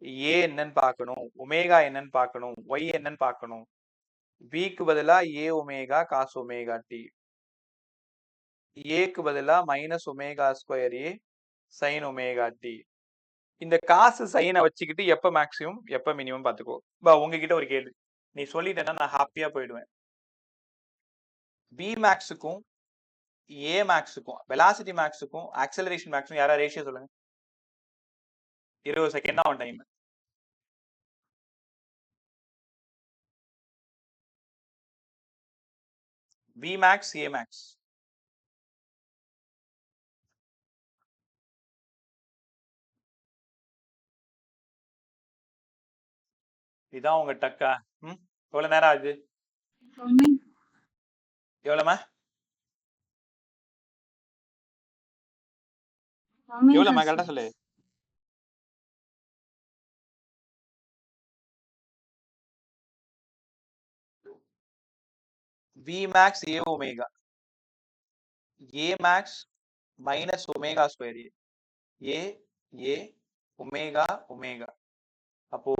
a என்னன்னு பார்க்கணும், ஒமேகா என்னன்னு பார்க்கணும், y என்னன்னு பார்க்கணும். bக்கு பதிலா a omega cos omega t, aக்கு பதிலா minus omega square a sin omega t. இந்த காசு சைனை வச்சுக்கிட்டு எப்ப மேக்ஸிமம் எப்ப மினிமம் பார்த்துக்கோ. உங்ககிட்ட ஒரு கேள்வி நீ சொல்லிட்டேன்னா நான் ஹாப்பியா போயிடுவேன். b மேக்ஸுக்கும் a மேக்ஸுக்கும் வெலாசிட்டி மேக்ஸுக்கும் ஆக்சலரேஷன் மேக்ஸுக்கும் யாரா ரேஷியோ சொல்லுங்க. 20 செகண்ட் தான் time. b max a max. இதான் உங்க டக்கா. எவ்வளவு நேரம் ஆகுது? எவ்வளவுமா? எவ்வளவுமா கரெக்டா சொல்லு. v max a omega, a max minus omega square a omega omega. அப்போ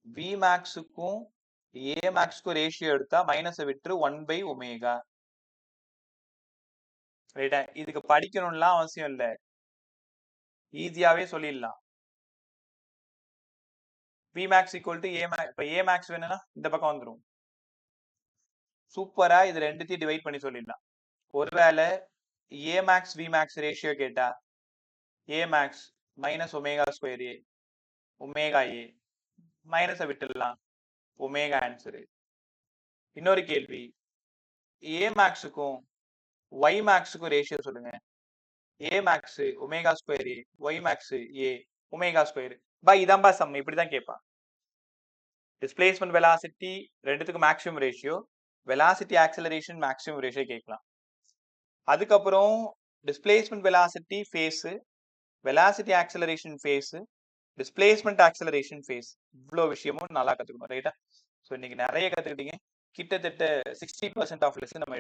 v maxுக்கும் a maxுக்கும் ரேஷியோ எடுத்தா மைனஸை விட்டு 1/ஒமேகா. ரைட்டா? இதுக்கு படிக்கணும்லாம் அவசியம் இல்லை, ஈஸியாவே சொல்லிடலாம். v v max equal to a max. இப்போ ஏ மேக்ஸ் வேணும்னா இந்த பக்கம் வந்துடும். சூப்பரா இது ரெண்டுத்தையும் டிவைட் பண்ணி சொல்லிடலாம். ஒருவேளை A max v max ratio கேட்டா A max minus omega square A omega A மைனஸை விட்டுடலாம், ஒமேகா ஆன்சரு. இன்னொரு கேள்வி, ஏ மேக்ஸுக்கும் ஒய் மேக்ஸுக்கும் ரேஷியோ சொல்லுங்க. A max omega square A, y max A omega square. பா இதான்பா சம், இப்படிதான் கேட்பான். டிஸ்பிளேஸ்மெண்ட் வெலாசிட்டி ரெண்டுத்துக்கும் maximum ratio, velocity acceleration maximum ratio கேட்கலாம். அதுக்கப்புறம் displacement velocity phase, velocity acceleration phase, displacement acceleration phase, இவ்வளோ விஷயமும் நல்லா கற்றுக்கணும். ரைட்டா? ஸோ இன்னைக்கு நிறைய கற்றுக்கிட்டீங்க. கிட்டத்தட்ட 60% ஆஃப் லெசன் நம்ம